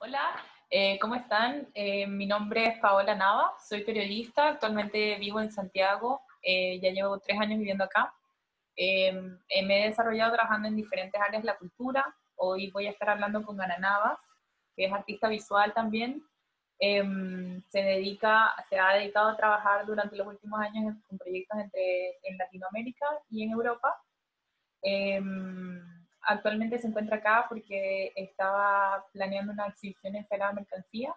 Hola, ¿cómo están? Mi nombre es Paola Nava, soy periodista, actualmente vivo en Santiago, ya llevo 3 años viviendo acá. Me he desarrollado trabajando en diferentes áreas de la cultura. Hoy voy a estar hablando con Ana Navas, que es artista visual también. Se ha dedicado a trabajar durante los últimos años con proyectos en Latinoamérica y en Europa. Eh, Actualmente se encuentra acá porque estaba planeando una exhibición en Sagrada Mercancía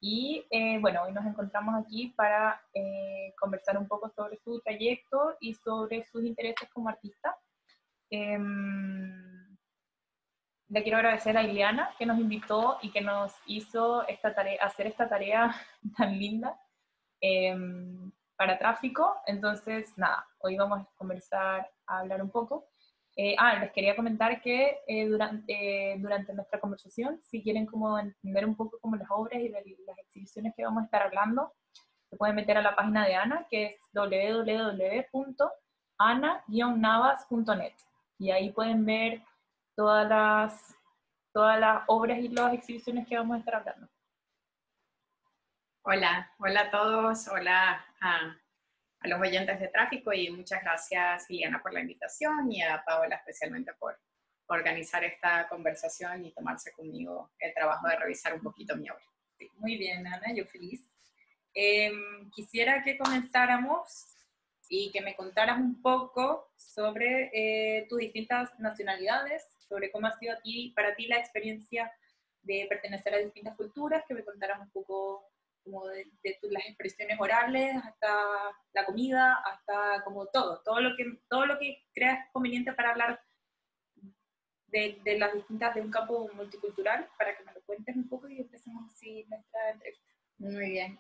y bueno, hoy nos encontramos aquí para conversar un poco sobre su trayecto y sobre sus intereses como artista. Eh, Le quiero agradecer a Ileana que nos invitó y que nos hizo esta tarea, hacer esta tarea tan linda eh, para tráfico. Entonces, nada, hoy vamos a conversar, a hablar un poco. Les quería comentar que durante nuestra conversación, si quieren como entender un poco como las obras y las exhibiciones que vamos a estar hablando, se pueden meter a la página de Ana, que es www.ana-navas.net. Y ahí pueden ver todas las, todas las obras y las exhibiciones que vamos a estar hablando. Hola, hola a todos, hola a los oyentes de tráfico y muchas gracias Liliana por la invitación y a Paola especialmente por organizar esta conversación y tomarse conmigo el trabajo de revisar un poquito mi obra. Sí, muy bien, Ana, yo feliz. Eh, Quisiera que comenzáramos y que me contaras un poco sobre tus distintas nacionalidades, sobre cómo ha sido para ti la experiencia de pertenecer a distintas culturas, que me contaras un poco como las expresiones orales, hasta la comida, hasta como todo lo que creas conveniente para hablar de las distintas, de un campo multicultural, para que me lo cuentes un poco y empecemos así nuestra entrevista. Muy bien.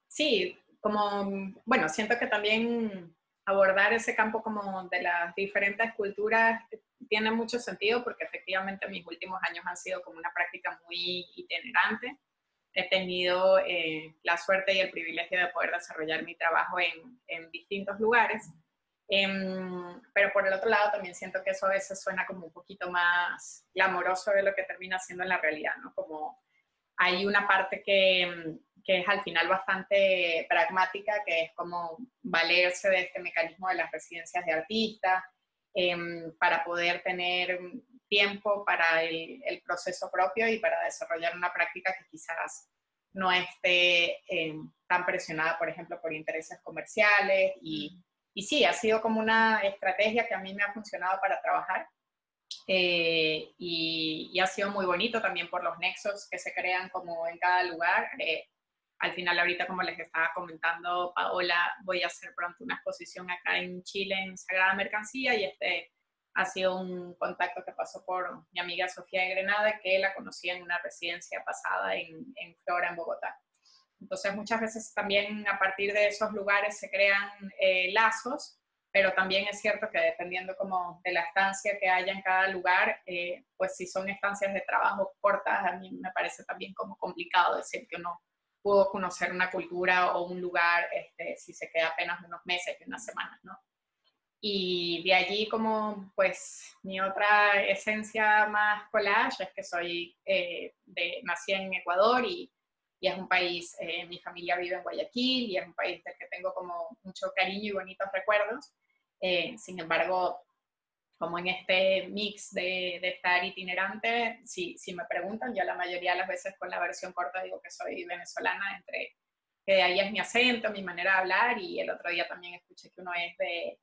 Sí, como, bueno, siento que también abordar ese campo como de las diferentes culturas tiene mucho sentido porque efectivamente mis últimos años han sido como una práctica muy itinerante. He tenido la suerte y el privilegio de poder desarrollar mi trabajo en distintos lugares, pero por el otro lado también siento que eso a veces suena como un poquito más glamoroso de lo que termina siendo en la realidad, ¿no? Como hay una parte que es al final bastante pragmática, que es como valerse de este mecanismo de las residencias de artistas para poder tener tiempo para el proceso propio y para desarrollar una práctica que quizás no esté tan presionada, por ejemplo, por intereses comerciales. Y sí, ha sido como una estrategia que a mí me ha funcionado para trabajar. Y ha sido muy bonito también por los nexos que se crean como en cada lugar. Al final ahorita, como les estaba comentando Paola, voy a hacer pronto una exposición acá en Chile en Sagrada Mercancía y este ha sido un contacto que pasó por mi amiga Sofía de Grenada, que la conocía en una residencia pasada en Flora, en Bogotá. Entonces muchas veces también a partir de esos lugares se crean lazos, pero también es cierto que dependiendo como de la estancia que haya en cada lugar, pues si son estancias de trabajo cortas, a mí me parece también como complicado decir que uno pudo conocer una cultura o un lugar si se queda apenas unos meses y unas semanas, ¿no? Y de allí como pues mi otra esencia más collage es que nací en Ecuador y es un país, mi familia vive en Guayaquil y es un país del que tengo como mucho cariño y bonitos recuerdos. Sin embargo, como en este mix de estar itinerante, si me preguntan, yo la mayoría de las veces con la versión corta digo que soy venezolana, entre que de ahí es mi acento, mi manera de hablar, y el otro día también escuché que uno es de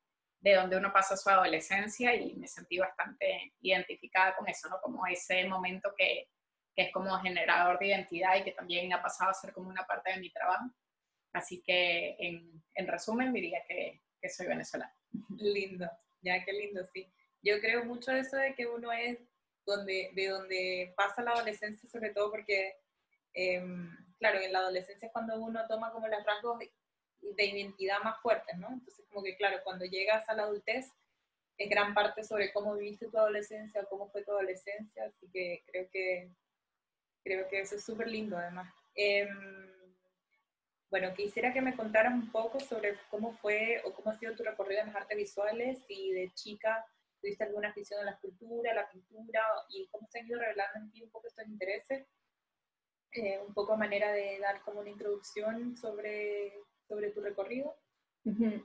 donde uno pasa su adolescencia y me sentí bastante identificada con eso, ¿no? Como ese momento que es como generador de identidad y que también ha pasado a ser como una parte de mi trabajo. Así que en resumen diría que soy venezolana. Lindo, ya qué lindo, sí. Yo creo mucho eso de que uno es de donde pasa la adolescencia, sobre todo porque, eh, claro, en la adolescencia es cuando uno toma como los rasgos de identidad más fuertes, ¿no? Entonces, como que, claro, cuando llegas a la adultez, es gran parte sobre cómo viviste tu adolescencia, cómo fue tu adolescencia, así que creo que eso es súper lindo, además. Bueno, quisiera que me contaras un poco sobre cómo fue o cómo ha sido tu recorrido en las artes visuales y de chica, ¿Tuviste alguna afición a la escultura, a la pintura? ¿Y cómo se han ido revelando en ti un poco estos intereses? Un poco a manera de dar como una introducción sobre tu recorrido. Ujú.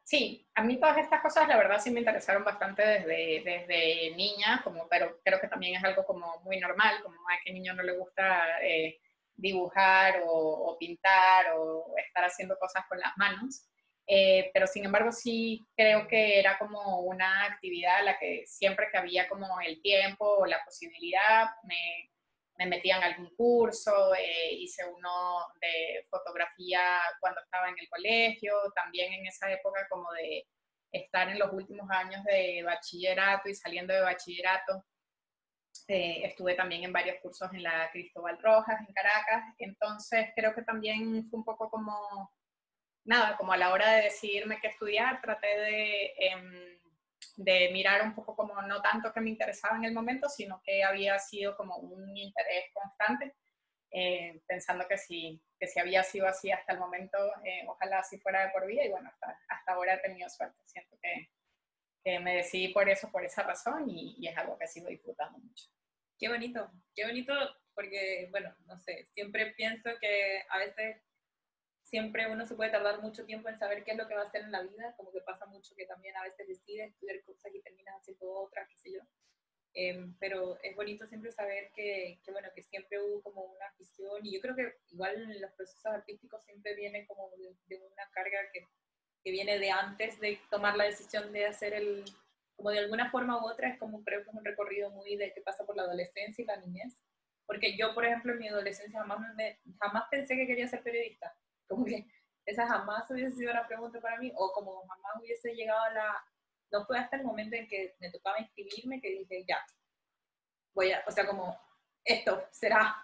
Sí, a mí todas estas cosas la verdad sí me interesaron bastante desde niña, pero creo que también es algo como muy normal, como a qué niño no le gusta dibujar o pintar o estar haciendo cosas con las manos. Pero sin embargo sí creo que era como una actividad a la que siempre que había como el tiempo o la posibilidad me metía en algún curso, hice uno de fotografía cuando estaba en el colegio, también en esa época como de estar en los últimos años de bachillerato y saliendo de bachillerato. Estuve también en varios cursos en la Cristóbal Rojas, en Caracas, entonces creo que también fue un poco como, nada, como a la hora de decidirme qué estudiar, traté de mirar un poco como no tanto que me interesaba en el momento, sino que había sido como un interés constante, pensando que si había sido así hasta el momento, ojalá así fuera de por vida, y bueno, hasta ahora he tenido suerte, siento que me decidí por eso, por esa razón, y es algo que sigo disfrutando mucho. Qué bonito, porque, bueno, no sé, siempre pienso que a veces siempre uno se puede tardar mucho tiempo en saber qué es lo que va a hacer en la vida, como que pasa mucho que también a veces decides estudiar cosas y terminas haciendo otras, qué sé yo. Pero es bonito siempre saber bueno, que siempre hubo como una afición, y yo creo que igual en los procesos artísticos siempre viene como de una carga que viene de antes de tomar la decisión de hacer como de alguna forma u otra, es como creo que es un recorrido muy de que pasa por la adolescencia y la niñez. Porque yo, por ejemplo, en mi adolescencia jamás pensé que quería ser periodista. Como que esa jamás hubiese sido la pregunta para mí, o como jamás hubiese llegado a no fue hasta el momento en que me tocaba inscribirme que dije, ya, o sea, como, esto será,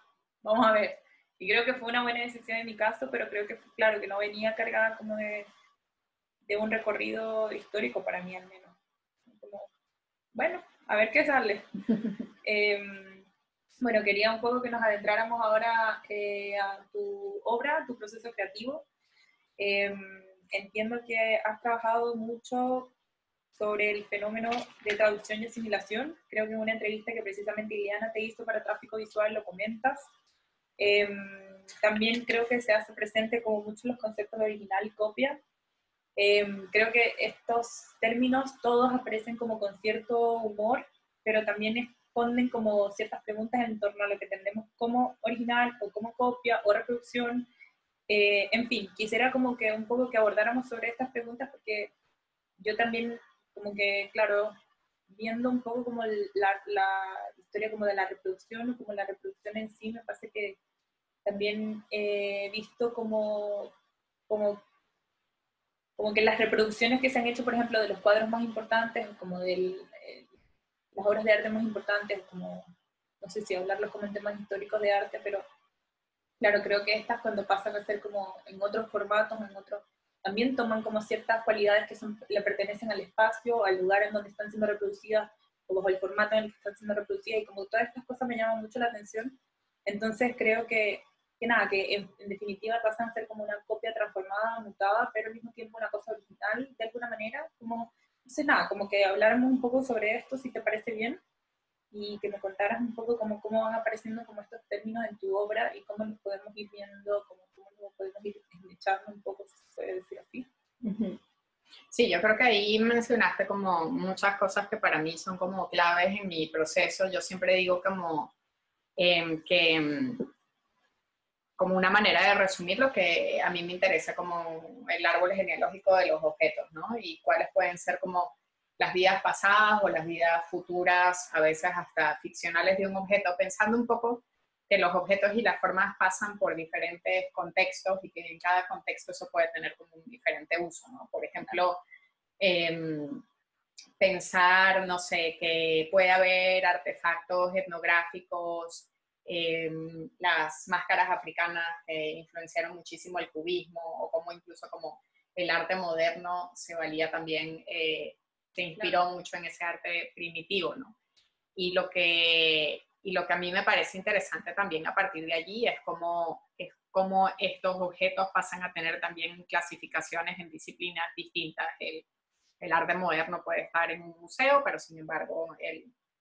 vamos a ver. Y creo que fue una buena decisión en mi caso, pero creo que, claro, que no venía cargada como de un recorrido histórico para mí al menos. Como, bueno, a ver qué sale. Bueno, quería un poco que nos adentráramos ahora a tu obra, a tu proceso creativo. Entiendo que has trabajado mucho sobre el fenómeno de traducción y asimilación. Creo que en una entrevista que precisamente Ileana te hizo para Tráfico Visual lo comentas. También creo que se hace presente como mucho los conceptos de original y copia. Creo que estos términos todos aparecen como con cierto humor, pero también esconden como ciertas preguntas en torno a lo que entendemos como original o como copia o reproducción. En fin, quisiera como que un poco que abordáramos sobre estas preguntas porque yo también como que, claro, viendo un poco como la historia como de la reproducción o como la reproducción en sí, me parece que también he visto como como que las reproducciones que se han hecho, por ejemplo, de los cuadros más importantes, como de las obras de arte más importantes, como, no sé si hablarlos como en temas históricos de arte, pero claro, creo que estas cuando pasan a ser como en otros formatos, también toman como ciertas cualidades que le pertenecen al espacio, al lugar en donde están siendo reproducidas, o bajo el formato en el que están siendo reproducidas, y como todas estas cosas me llaman mucho la atención, entonces creo que nada, que en definitiva pasan a ser como una copia transformada, mutada, pero al mismo tiempo una cosa original, de alguna manera, como, no sé, nada, como que habláramos un poco sobre esto, si te parece bien, y que me contaras un poco cómo van apareciendo como estos términos en tu obra y cómo los podemos ir viendo, cómo los podemos ir echando un poco, si se puede decir así. Uh-huh. Sí, yo creo que ahí mencionaste como muchas cosas que para mí son como claves en mi proceso. Yo siempre digo como que como una manera de resumir lo que a mí me interesa como el árbol genealógico de los objetos, ¿no? Y cuáles pueden ser como las vidas pasadas o las vidas futuras, a veces hasta ficcionales de un objeto, pensando un poco que los objetos y las formas pasan por diferentes contextos y que en cada contexto eso puede tener como un diferente uso, ¿no? Por ejemplo, pensar, no sé, que puede haber artefactos etnográficos, las máscaras africanas que influenciaron muchísimo el cubismo, o como incluso como el arte moderno se valía también, se inspiró mucho en ese arte primitivo, ¿no? Y lo que a mí me parece interesante también a partir de allí es cómo estos objetos pasan a tener también clasificaciones en disciplinas distintas. el arte moderno puede estar en un museo, pero sin embargo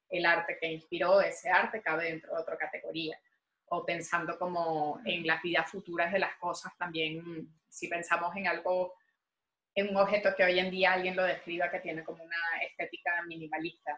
el arte que inspiró ese arte cabe dentro de otra categoría. O pensando como en las vidas futuras de las cosas también, si pensamos en algo, en un objeto que hoy en día alguien lo describa que tiene como una estética minimalista,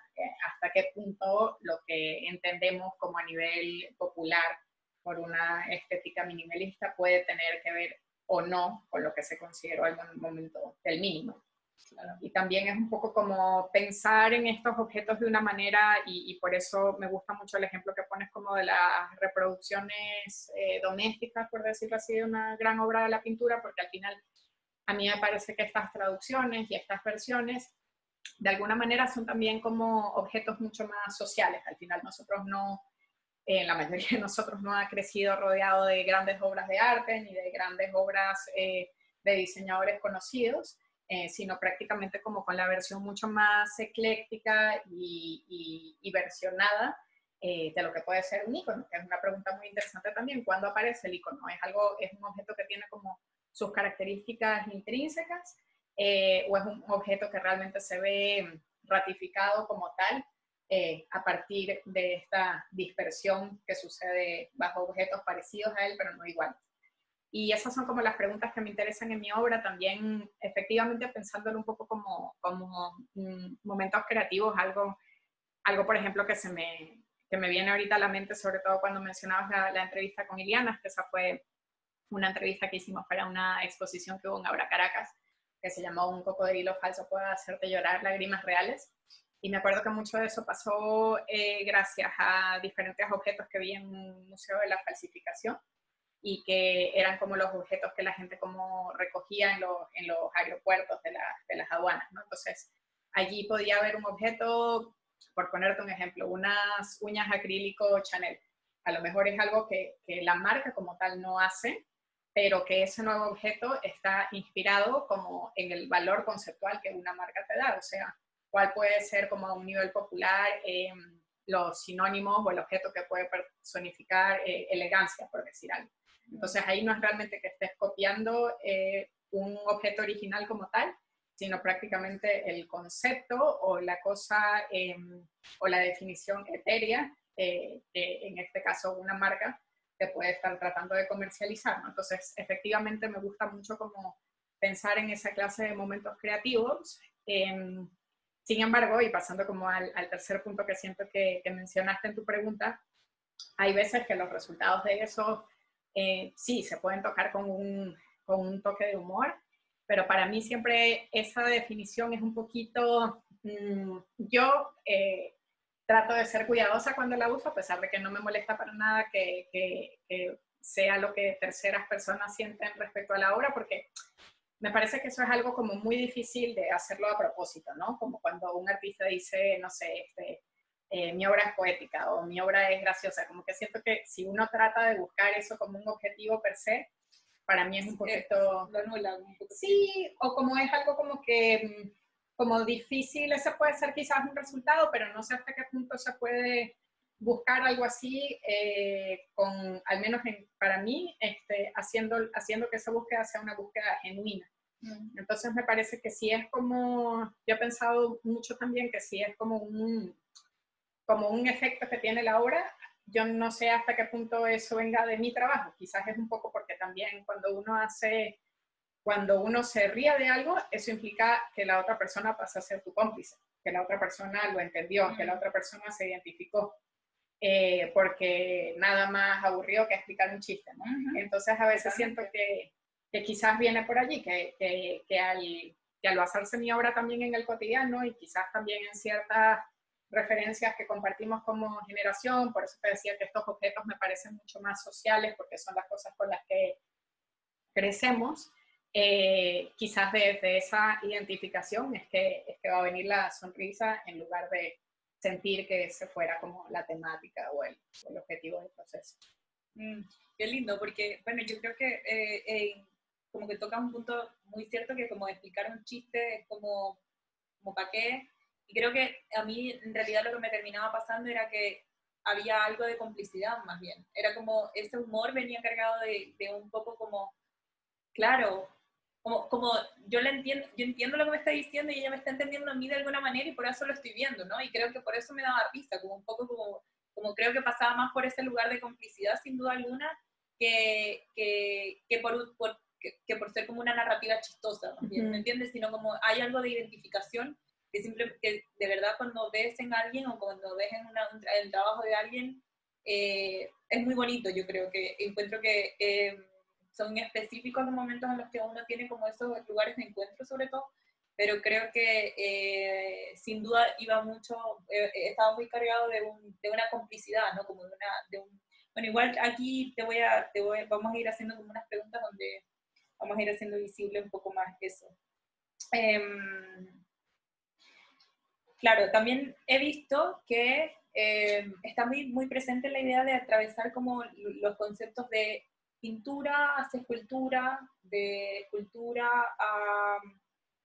hasta qué punto lo que entendemos como a nivel popular por una estética minimalista puede tener que ver o no con lo que se consideró en el momento del mínimo. Claro. Y también es un poco como pensar en estos objetos de una manera, y por eso me gusta mucho el ejemplo que pones como de las reproducciones domésticas, por decirlo así, de una gran obra de la pintura, porque al final a mí me parece que estas traducciones y estas versiones de alguna manera son también como objetos mucho más sociales. Al final nosotros no, la mayoría de nosotros no ha crecido rodeado de grandes obras de arte ni de grandes obras de diseñadores conocidos, sino prácticamente como con la versión mucho más ecléctica y versionada de lo que puede ser un icono, que es una pregunta muy interesante también. ¿Cuándo aparece el icono? ¿Es un objeto que tiene como sus características intrínsecas o es un objeto que realmente se ve ratificado como tal a partir de esta dispersión que sucede bajo objetos parecidos a él, pero no iguales? Y esas son como las preguntas que me interesan en mi obra, también efectivamente pensándolo un poco como momentos creativos, algo por ejemplo que me viene ahorita a la mente, sobre todo cuando mencionabas la entrevista con Iliana, que esa fue una entrevista que hicimos para una exposición que hubo en Abra Caracas, que se llamó Un cocodrilo falso puede hacerte llorar lágrimas reales. Y me acuerdo que mucho de eso pasó gracias a diferentes objetos que vi en un museo de la falsificación y que eran como los objetos que la gente como recogía en los aeropuertos de las aduanas, ¿no? Entonces, allí podía haber un objeto, por ponerte un ejemplo, unas uñas acrílico Chanel. A lo mejor es algo que la marca como tal no hace, pero que ese nuevo objeto está inspirado como en el valor conceptual que una marca te da, o sea, cuál puede ser como a un nivel popular los sinónimos o el objeto que puede personificar elegancia, por decir algo. Entonces ahí no es realmente que estés copiando un objeto original como tal, sino prácticamente el concepto o la cosa o la definición etérea, que en este caso una marca te puede estar tratando de comercializar, ¿no? Entonces efectivamente me gusta mucho como pensar en esa clase de momentos creativos. Sin embargo, y pasando como al tercer punto que siento que mencionaste en tu pregunta, hay veces que los resultados de eso sí se pueden tocar con un toque de humor, pero para mí siempre esa definición es un poquito, yo trato de ser cuidadosa cuando la uso, a pesar de que no me molesta para nada que sea lo que terceras personas sienten respecto a la obra, porque me parece que eso es algo como muy difícil de hacerlo a propósito, ¿no? Como cuando un artista dice, no sé, mi obra es poética o mi obra es graciosa, como que siento que si uno trata de buscar eso como un objetivo per se, para mí es un poquito... Lo anula un poco. Sí, o como es algo como que, como difícil, ese puede ser quizás un resultado, pero no sé hasta qué punto se puede buscar algo así, al menos para mí, haciendo que esa búsqueda sea una búsqueda genuina. Entonces me parece que sí es como, yo he pensado mucho también que sí es como un efecto que tiene la obra. Yo no sé hasta qué punto eso venga de mi trabajo, quizás es un poco porque también cuando uno se ríe de algo, eso implica que la otra persona pasa a ser tu cómplice, que la otra persona lo entendió, que la otra persona se identificó. Porque nada más aburrido que explicar un chiste, ¿no? Entonces a veces siento que quizás viene por allí, que al basarse mi obra también en el cotidiano y quizás también en ciertas referencias que compartimos como generación, por eso te decía que estos objetos me parecen mucho más sociales porque son las cosas con las que crecemos, quizás desde esa identificación es que va a venir la sonrisa en lugar de sentir que ese fuera como la temática o el objetivo del proceso. Qué lindo, porque, bueno, yo creo que como que toca un punto muy cierto que como explicar un chiste es como para qué, y creo que a mí en realidad lo que me terminaba pasando era que había algo de complicidad más bien, era como ese humor venía cargado de un poco como, claro, como yo entiendo lo que me está diciendo y ella me está entendiendo a mí de alguna manera y por eso lo estoy viendo, ¿no? Y creo que por eso me daba risa, como un poco como creo que pasaba más por ese lugar de complicidad, sin duda alguna, que por ser como una narrativa chistosa, ¿no? ¿Me entiendes? Sino como hay algo de identificación que de verdad cuando ves en alguien o cuando ves en el trabajo de alguien, es muy bonito. Yo creo que encuentro que son específicos los momentos en los que uno tiene como esos lugares de encuentro sobre todo, pero creo que sin duda iba mucho, estaba muy cargado de una complicidad, ¿no? Como bueno, igual aquí vamos a ir haciendo como unas preguntas donde vamos a ir haciendo visible un poco más eso. Claro, también he visto que está muy presente la idea de atravesar como los conceptos de pintura hacia escultura, de escultura a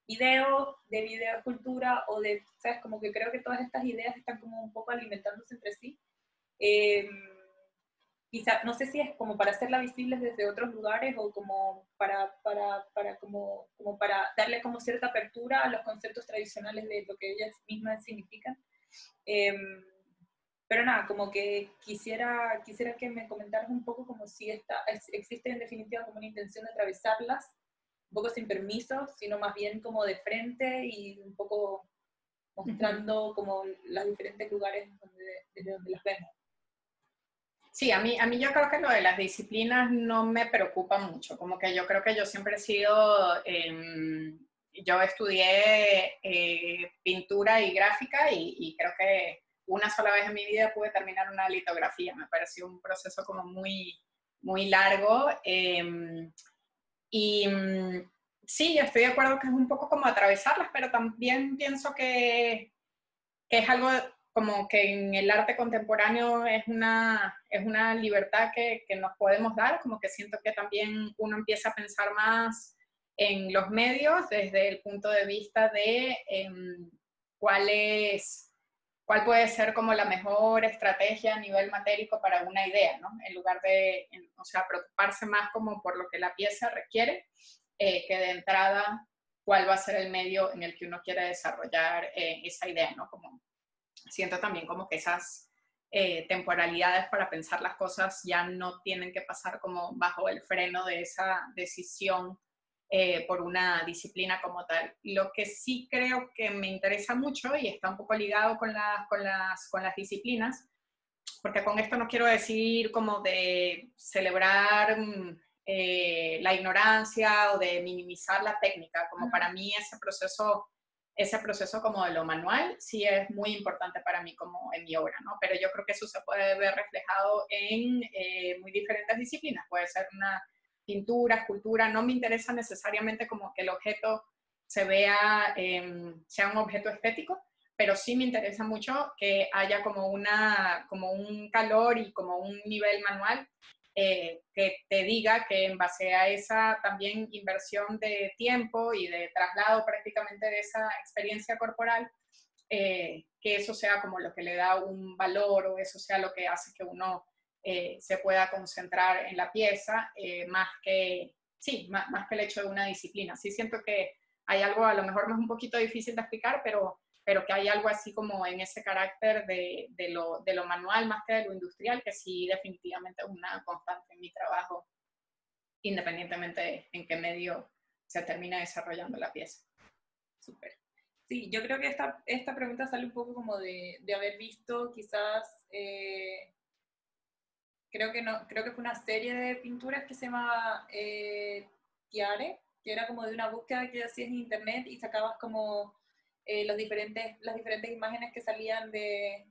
video, de video a escultura, o de, ¿sabes? Como que creo que todas estas ideas están como un poco alimentándose entre sí. Quizá, no sé si es como para hacerla visible desde otros lugares o como como para darle como cierta apertura a los conceptos tradicionales de lo que ellas mismas significan. Pero nada, como que quisiera que me comentaras un poco como si existe en definitiva como una intención de atravesarlas, un poco sin permiso, sino más bien como de frente y un poco mostrando como los diferentes lugares desde donde las vemos. Sí, a mí yo creo que lo de las disciplinas no me preocupa mucho, como que yo creo que yo siempre he sido, yo estudié pintura y gráfica y creo que una sola vez en mi vida pude terminar una litografía, me pareció un proceso como muy largo y sí, estoy de acuerdo que es un poco como atravesarlas, pero también pienso que es algo como que en el arte contemporáneo es una libertad que nos podemos dar, como que siento que también uno empieza a pensar más en los medios desde el punto de vista de cuál puede ser como la mejor estrategia a nivel matérico para una idea, ¿no? En lugar de, o sea, preocuparse más como por lo que la pieza requiere, que de entrada cuál va a ser el medio en el que uno quiere desarrollar esa idea, ¿no? Como siento también como que esas temporalidades para pensar las cosas ya no tienen que pasar como bajo el freno de esa decisión por una disciplina como tal. Lo que sí creo que me interesa mucho y está un poco ligado con las disciplinas, porque con esto no quiero decir como de celebrar la ignorancia o de minimizar la técnica, como para mí ese proceso como de lo manual sí es muy importante para mí como en mi obra, ¿no? Pero yo creo que eso se puede ver reflejado en muy diferentes disciplinas. Puede ser una pintura, escultura, no me interesa necesariamente como que el objeto sea un objeto estético, pero sí me interesa mucho que haya como un calor y como un nivel manual que te diga que en base a esa también inversión de tiempo y de traslado prácticamente de esa experiencia corporal, que eso sea como lo que le da un valor o eso sea lo que hace que uno se pueda concentrar en la pieza, más que el hecho de una disciplina. Sí siento que hay algo a lo mejor más un poquito difícil de explicar, pero que hay algo así como en ese carácter de lo manual más que de lo industrial, que sí definitivamente es una constante en mi trabajo, independientemente de en qué medio se termina desarrollando la pieza. Súper. Sí, yo creo que esta pregunta sale un poco como de haber visto quizás, creo que fue una serie de pinturas que se llamaba Tiare, que era como de una búsqueda que hacías en internet y sacabas como las diferentes imágenes que salían de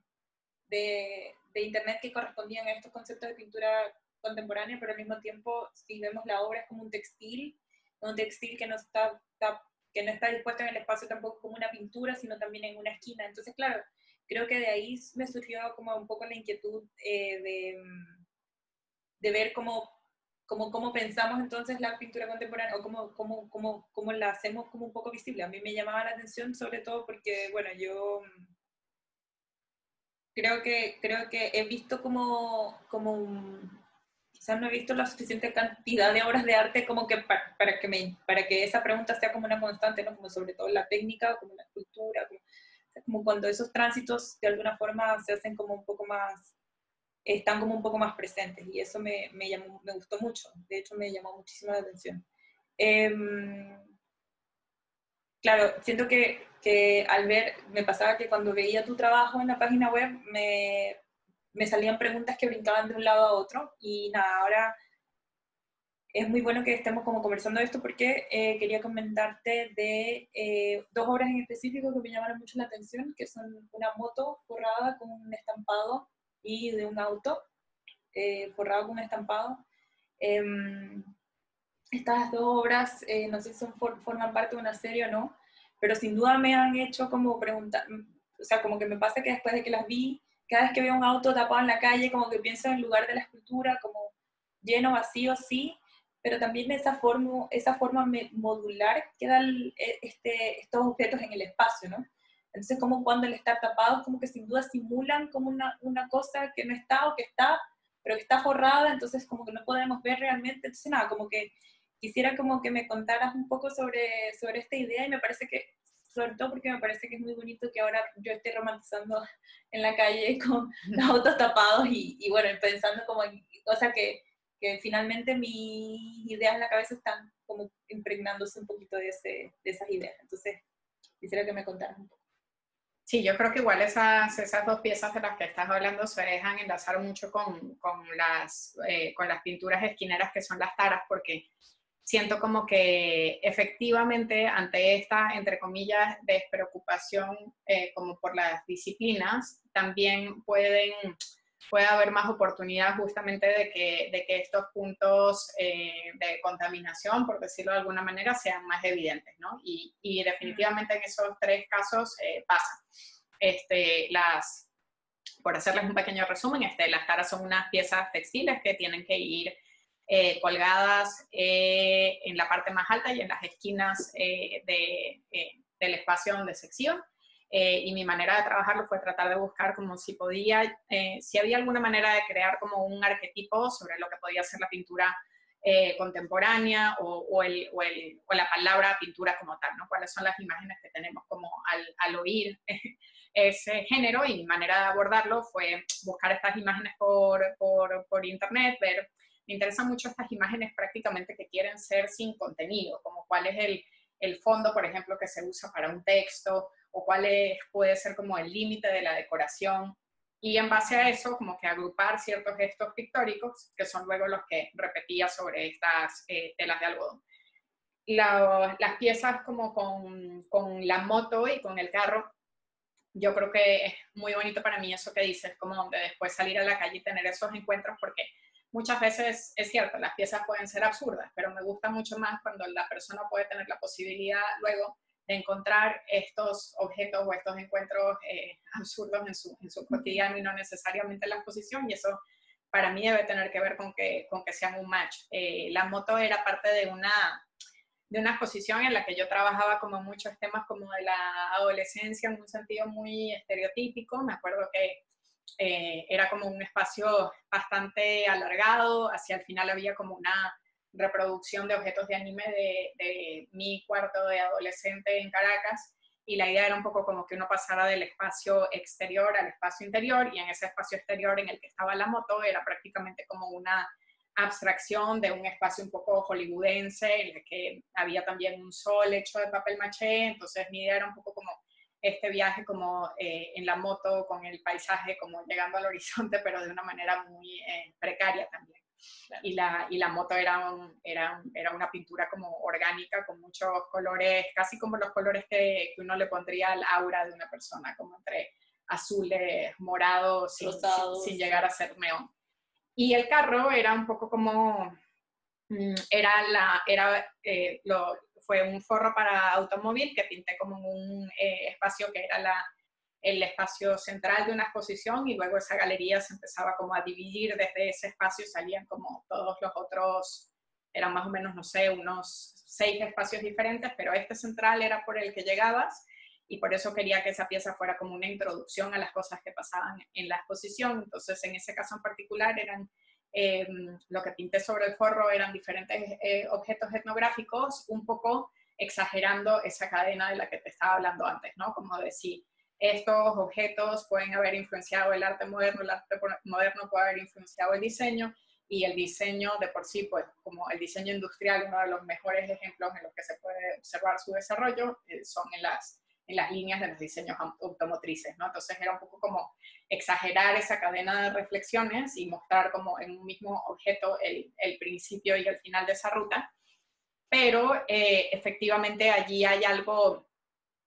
internet que correspondían a estos conceptos de pintura contemporánea, pero al mismo tiempo, si vemos la obra, es como un textil que que no está dispuesto en el espacio tampoco como una pintura, sino también en una esquina. Entonces, claro, creo que de ahí me surgió como un poco la inquietud de ver cómo pensamos entonces la pintura contemporánea o cómo la hacemos como un poco visible. A mí me llamaba la atención sobre todo porque, bueno, yo creo que he visto como quizás no he visto la suficiente cantidad de obras de arte como que para que esa pregunta sea como una constante, ¿no? Como sobre todo la técnica, como la escultura, como cuando esos tránsitos de alguna forma se hacen como un poco más, están como un poco más presentes, y eso me gustó mucho, de hecho me llamó muchísimo la atención. Claro, siento que al ver, me pasaba que cuando veía tu trabajo en la página web, me salían preguntas que brincaban de un lado a otro, y nada, ahora es muy bueno que estemos como conversando de esto porque quería comentarte de dos obras en específico que me llamaron mucho la atención, que son una moto forrada con un estampado y de un auto forrado con un estampado. Em, Estas dos obras, no sé si forman parte de una serie o no, pero sin duda me han hecho como preguntar, o sea, como que me pasa que después de que las vi, cada vez que veo un auto tapado en la calle, como que pienso en el lugar de la escultura, como lleno, vacío, sí, pero también esa forma modular que dan estos objetos en el espacio, ¿no? Entonces, como cuando al estar tapados, como que sin duda simulan como una cosa que no está o que está, pero que está forrada, entonces como que no podemos ver realmente, entonces nada, como que quisiera como que me contaras un poco sobre esta idea, y me parece que, sobre todo porque me parece que es muy bonito que ahora yo esté romantizando en la calle con los autos tapados y bueno, pensando como en cosas que finalmente mis ideas en la cabeza están como impregnándose un poquito de esas ideas. Entonces, quisiera que me contaras un poco. Sí, yo creo que igual esas dos piezas de las que estás hablando se dejan enlazar mucho con las pinturas esquineras que son las taras, porque siento como que efectivamente ante esta, entre comillas, despreocupación como por las disciplinas, también puede haber más oportunidad justamente de que estos puntos de contaminación, por decirlo de alguna manera, sean más evidentes, ¿no? Y definitivamente en esos tres casos pasa. Por hacerles un pequeño resumen, las taras son unas piezas textiles que tienen que ir colgadas en la parte más alta y en las esquinas del espacio donde se exhiban. Y mi manera de trabajarlo fue tratar de buscar como si había alguna manera de crear como un arquetipo sobre lo que podía ser la pintura contemporánea o la palabra pintura como tal, ¿no? Cuáles son las imágenes que tenemos como al oír ese género, y mi manera de abordarlo fue buscar estas imágenes por internet, me interesan mucho estas imágenes prácticamente que quieren ser sin contenido, como cuál es el fondo, por ejemplo, que se usa para un texto, o puede ser como el límite de la decoración, y en base a eso como que agrupar ciertos gestos pictóricos que son luego los que repetía sobre estas telas de algodón. Las piezas como con la moto y con el carro, yo creo que es muy bonito para mí eso que dices, como de después salir a la calle y tener esos encuentros, porque muchas veces es cierto, las piezas pueden ser absurdas, pero me gusta mucho más cuando la persona puede tener la posibilidad luego de encontrar estos objetos o estos encuentros absurdos en su cotidiano y no necesariamente en la exposición, y eso para mí debe tener que ver con que sean un match. La moto era parte de una exposición en la que yo trabajaba como muchos temas como de la adolescencia en un sentido muy estereotípico. Me acuerdo que era como un espacio bastante alargado, hacia el final había como una reproducción de objetos de anime de mi cuarto de adolescente en Caracas, y la idea era un poco como que uno pasara del espacio exterior al espacio interior, y en ese espacio exterior en el que estaba la moto era prácticamente como una abstracción de un espacio un poco hollywoodense en el que había también un sol hecho de papel maché. Entonces mi idea era un poco como este viaje como en la moto con el paisaje como llegando al horizonte, pero de una manera muy precaria también. Y la moto era una pintura como orgánica con muchos colores, casi como los colores que uno le pondría al aura de una persona, como entre azules, morados, sin llegar a ser neón. Y el carro era un poco como, fue un forro para automóvil que pinté como en un espacio que era el espacio central de una exposición, y luego esa galería se empezaba como a dividir. Desde ese espacio salían como todos los otros, eran más o menos, no sé, unos 6 espacios diferentes, pero este central era por el que llegabas, y por eso quería que esa pieza fuera como una introducción a las cosas que pasaban en la exposición. Entonces, en ese caso en particular eran lo que pinté sobre el forro eran diferentes objetos etnográficos, un poco exagerando esa cadena de la que te estaba hablando antes, ¿no? Como decir, estos objetos pueden haber influenciado el arte moderno puede haber influenciado el diseño, y el diseño de por sí, pues como el diseño industrial, uno de los mejores ejemplos en los que se puede observar su desarrollo son en las líneas de los diseños automotrices, ¿no? Entonces era un poco como exagerar esa cadena de reflexiones y mostrar como en un mismo objeto el principio y el final de esa ruta, pero efectivamente allí hay algo,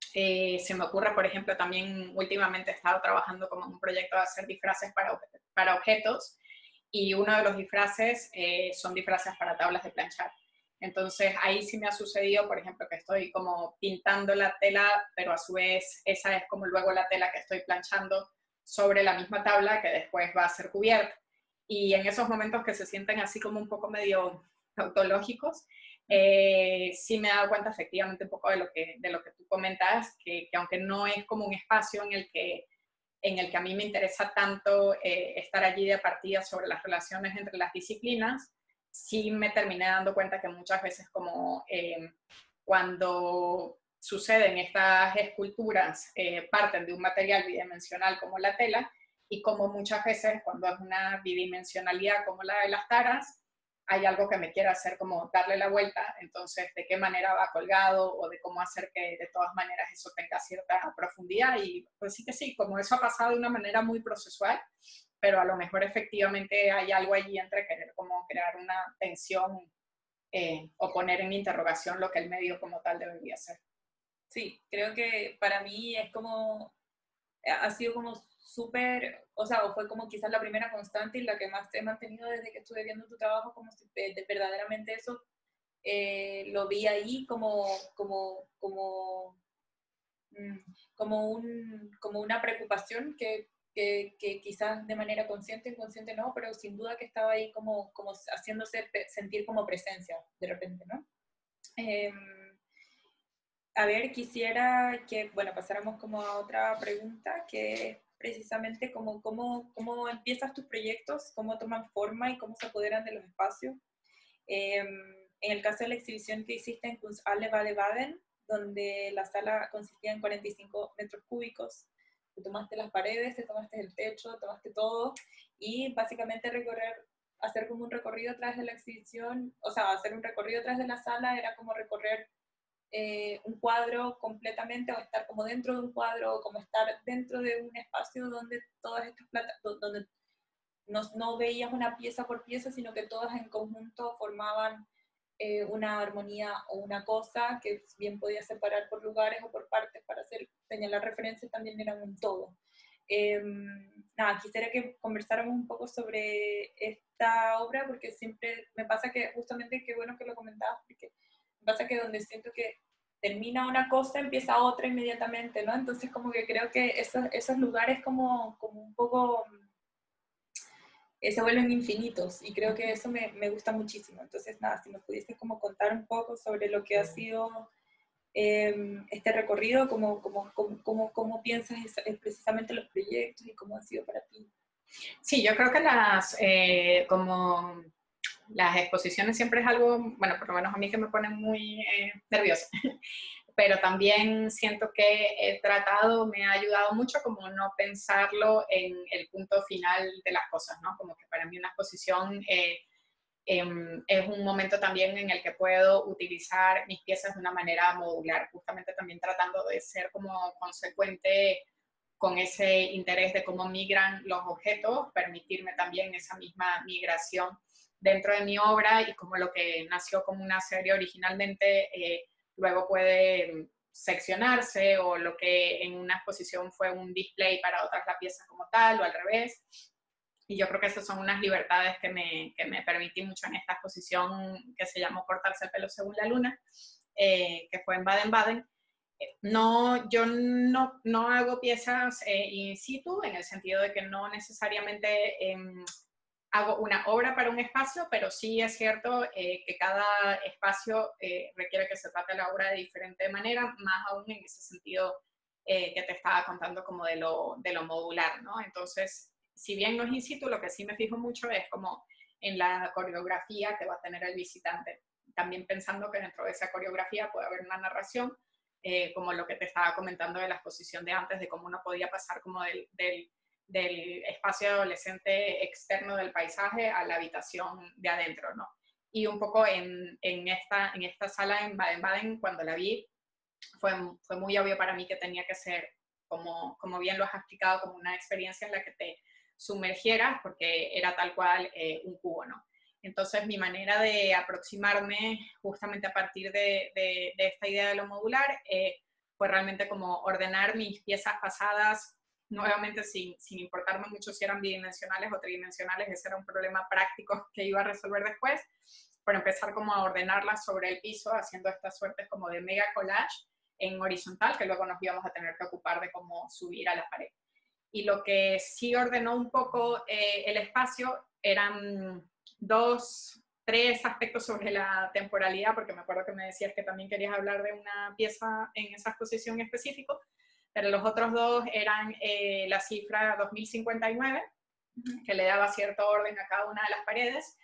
se me ocurre, por ejemplo, también últimamente he estado trabajando como en un proyecto de hacer disfraces para objetos, y uno de los disfraces son disfraces para tablas de planchar. Entonces ahí sí me ha sucedido, por ejemplo, que estoy como pintando la tela, pero a su vez esa es como luego la tela que estoy planchando sobre la misma tabla que después va a ser cubierta. Y en esos momentos que se sienten así como un poco medio tautológicos, sí me he dado cuenta efectivamente un poco de lo que tú comentas, que aunque no es como un espacio en el que a mí me interesa tanto estar allí de partida sobre las relaciones entre las disciplinas, sí me terminé dando cuenta que muchas veces como cuando suceden estas esculturas parten de un material bidimensional como la tela, y como muchas veces cuando es una bidimensionalidad como la de las taras, hay algo que me quiere hacer como darle la vuelta, entonces de qué manera va colgado o de cómo hacer que de todas maneras eso tenga cierta profundidad, y pues sí que sí, como eso ha pasado de una manera muy procesual, pero a lo mejor efectivamente hay algo allí entre querer como crear una tensión o poner en interrogación lo que el medio como tal debería ser. Sí, creo que para mí es como, ha sido como súper, o sea, o fue como quizás la primera constante y la que más te he mantenido desde que estuve viendo tu trabajo, como si verdaderamente eso lo vi ahí mm, como una preocupación que quizás de manera consciente, inconsciente no, pero sin duda que estaba ahí como haciéndose sentir como presencia de repente, ¿no? Eh, a ver, quisiera que, bueno, pasáramos como a otra pregunta, que es precisamente cómo empiezas tus proyectos, cómo toman forma y cómo se apoderan de los espacios. En el caso de la exhibición que hiciste en Kunsthalle Baden-Baden, donde la sala consistía en 45 metros cúbicos, te tomaste las paredes, te tomaste el techo, tomaste todo, y básicamente hacer como un recorrido atrás de la exhibición, o sea, hacer un recorrido atrás de la sala era como recorrer un cuadro completamente, o estar como dentro de un cuadro, o como estar dentro de un espacio donde todas estas donde no veías una pieza por pieza, sino que todas en conjunto formaban una armonía o una cosa que bien podía separar por lugares o por partes para señalar referencias, también eran un todo. Nada, quisiera que conversáramos un poco sobre esta obra, porque siempre me pasa que, justamente, qué bueno que lo comentabas, porque me pasa que donde siento que termina una cosa, empieza otra inmediatamente, ¿no? Entonces como que creo que esos lugares como un poco se vuelven infinitos, y creo que eso me gusta muchísimo. Entonces, nada, si me pudieses como contar un poco sobre lo que ha sido este recorrido, cómo piensas precisamente los proyectos y cómo ha sido para ti. Sí, yo creo que como las exposiciones siempre es algo, bueno, por lo menos a mí que me pone muy nerviosa, pero también siento que he tratado, me ha ayudado mucho como no pensarlo en el punto final de las cosas, ¿no? Como que para mí una exposición es un momento también en el que puedo utilizar mis piezas de una manera modular, justamente también tratando de ser como consecuente con ese interés de cómo migran los objetos, permitirme también esa misma migración dentro de mi obra, y como lo que nació como una serie originalmente luego puede seccionarse, o lo que en una exposición fue un display para otras la pieza como tal, o al revés. Y yo creo que esas son unas libertades que me permití mucho en esta exposición que se llamó Cortarse el pelo según la luna, que fue en Baden-Baden. No, yo no hago piezas in situ, en el sentido de que no necesariamente hago una obra para un espacio, pero sí es cierto que cada espacio requiere que se trate la obra de diferente manera, más aún en ese sentido que te estaba contando como de lo modular, ¿no? Entonces, si bien no es in situ, lo que sí me fijo mucho es como en la coreografía que va a tener el visitante. También pensando que dentro de esa coreografía puede haber una narración, como lo que te estaba comentando de la exposición de antes, de cómo uno podía pasar como del espacio adolescente externo del paisaje a la habitación de adentro, ¿no? Y un poco en esta sala en Baden-Baden, cuando la vi, fue muy obvio para mí que tenía que ser, como bien lo has explicado, como una experiencia en la que te sumergieras, porque era tal cual un cubo, ¿no? Entonces mi manera de aproximarme justamente a partir de esta idea de lo modular fue realmente como ordenar mis piezas pasadas, nuevamente sin importarme mucho si eran bidimensionales o tridimensionales, ese era un problema práctico que iba a resolver después, por empezar como a ordenarlas sobre el piso, haciendo estas suertes como de mega collage en horizontal, que luego nos íbamos a tener que ocupar de cómo subir a la pared. Y lo que sí ordenó un poco el espacio eran tres aspectos sobre la temporalidad, porque me acuerdo que me decías que también querías hablar de una pieza en esa exposición específico, pero los otros dos eran la cifra 2059, que le daba cierto orden a cada una de las paredes.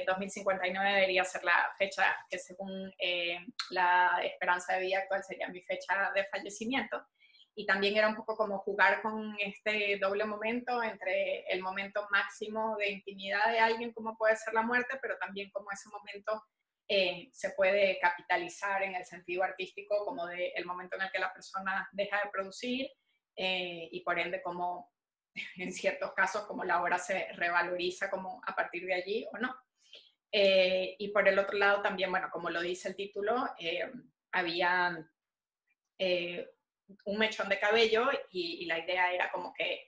2059 debería ser la fecha que según la esperanza de vida actual sería mi fecha de fallecimiento. Y también era un poco como jugar con este doble momento entre el momento máximo de intimidad de alguien, como puede ser la muerte, pero también como ese momento se puede capitalizar en el sentido artístico, como el momento en el que la persona deja de producir y por ende como en ciertos casos como la obra se revaloriza como a partir de allí o no. Y por el otro lado también, bueno, como lo dice el título, había un mechón de cabello y la idea era como que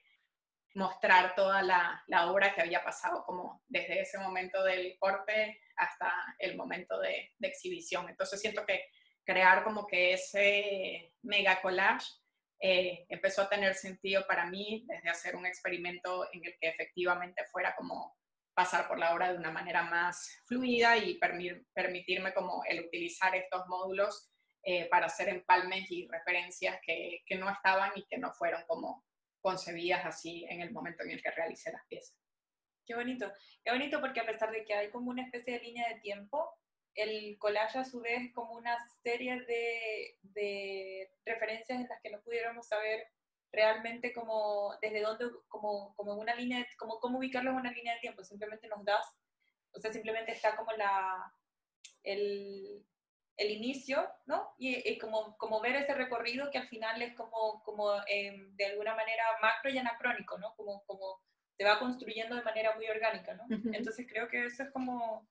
mostrar toda la obra que había pasado como desde ese momento del corte hasta el momento de exhibición. Entonces siento que crear como que ese mega collage empezó a tener sentido para mí desde hacer un experimento en el que efectivamente fuera como pasar por la obra de una manera más fluida y permitirme como el utilizar estos módulos para hacer empalmes y referencias que no estaban y que no fueron como concebidas así en el momento en el que realicé las piezas. Qué bonito porque a pesar de que hay como una especie de línea de tiempo, el collage a su vez es como una serie de referencias en las que no pudiéramos saber realmente como desde dónde, como una línea, como cómo ubicarlo en una línea de tiempo, simplemente nos das, o sea, simplemente está como el inicio, ¿no? Y como ver ese recorrido que al final es como de alguna manera macro y anacrónico, ¿no? Como se va construyendo de manera muy orgánica, ¿no? Uh-huh. Entonces creo que eso es como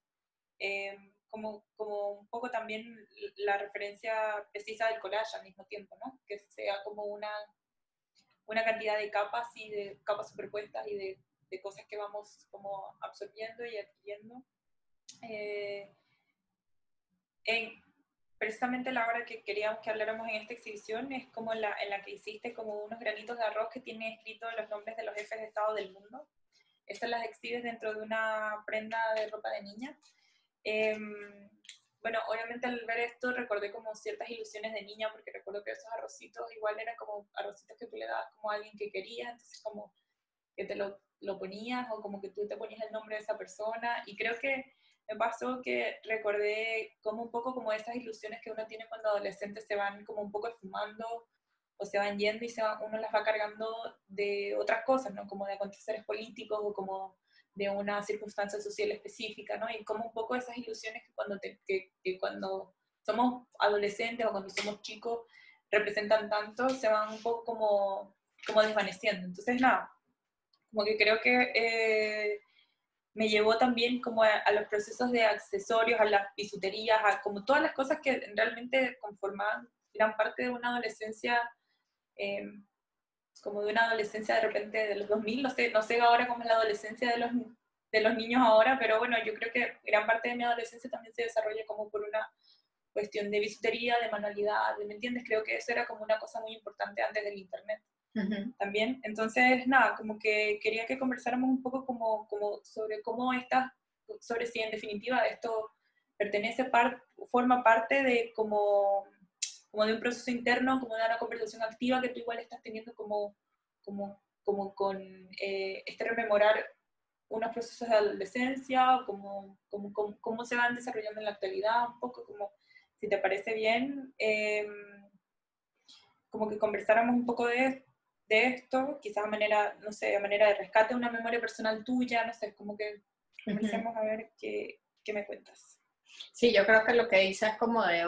un poco también la referencia precisa del collage al mismo tiempo, ¿no? Que sea como una cantidad de capas y de capas superpuestas y de cosas que vamos como absorbiendo y adquiriendo. Precisamente la obra que queríamos que habláramos en esta exhibición es como en la que hiciste como unos granitos de arroz que tienen escritos los nombres de los jefes de Estado del mundo. Estas las exhibes dentro de una prenda de ropa de niña. Bueno, obviamente al ver esto recordé como ciertas ilusiones de niña, porque recuerdo que esos arrocitos igual eran como arrocitos que tú le dabas como a alguien que querías, entonces como que te lo ponías o como que tú te ponías el nombre de esa persona, y creo que me pasó que recordé como un poco como esas ilusiones que uno tiene cuando adolescentes se van como un poco esfumando o se van yendo y uno las va cargando de otras cosas, ¿no? Como de aconteceres políticos o como de una circunstancia social específica, ¿no? Y como un poco esas ilusiones que cuando somos adolescentes o cuando somos chicos representan tanto, se van un poco como desvaneciendo. Entonces, nada, como que creo que me llevó también como a los procesos de accesorios, a las bisuterías, a como todas las cosas que realmente conformaban gran parte de una adolescencia, eh, como de una adolescencia de repente de los 2000, no sé ahora cómo es la adolescencia de los niños ahora, pero bueno, yo creo que gran parte de mi adolescencia también se desarrolla como por una cuestión de bisutería, de manualidad, ¿me entiendes? Creo que eso era como una cosa muy importante antes del internet. Uh-huh. También, entonces nada, como que quería que conversáramos un poco como sobre cómo sobre si en definitiva esto forma parte de como de un proceso interno, como de una conversación activa que tú igual estás teniendo como con este rememorar unos procesos de adolescencia, cómo se van desarrollando en la actualidad, un poco como, si te parece bien, como que conversáramos un poco de esto, quizás a manera, no sé, a manera de rescate de una memoria personal tuya, no sé, como que conversemos a ver qué me cuentas. Sí, yo creo que lo que dice es como de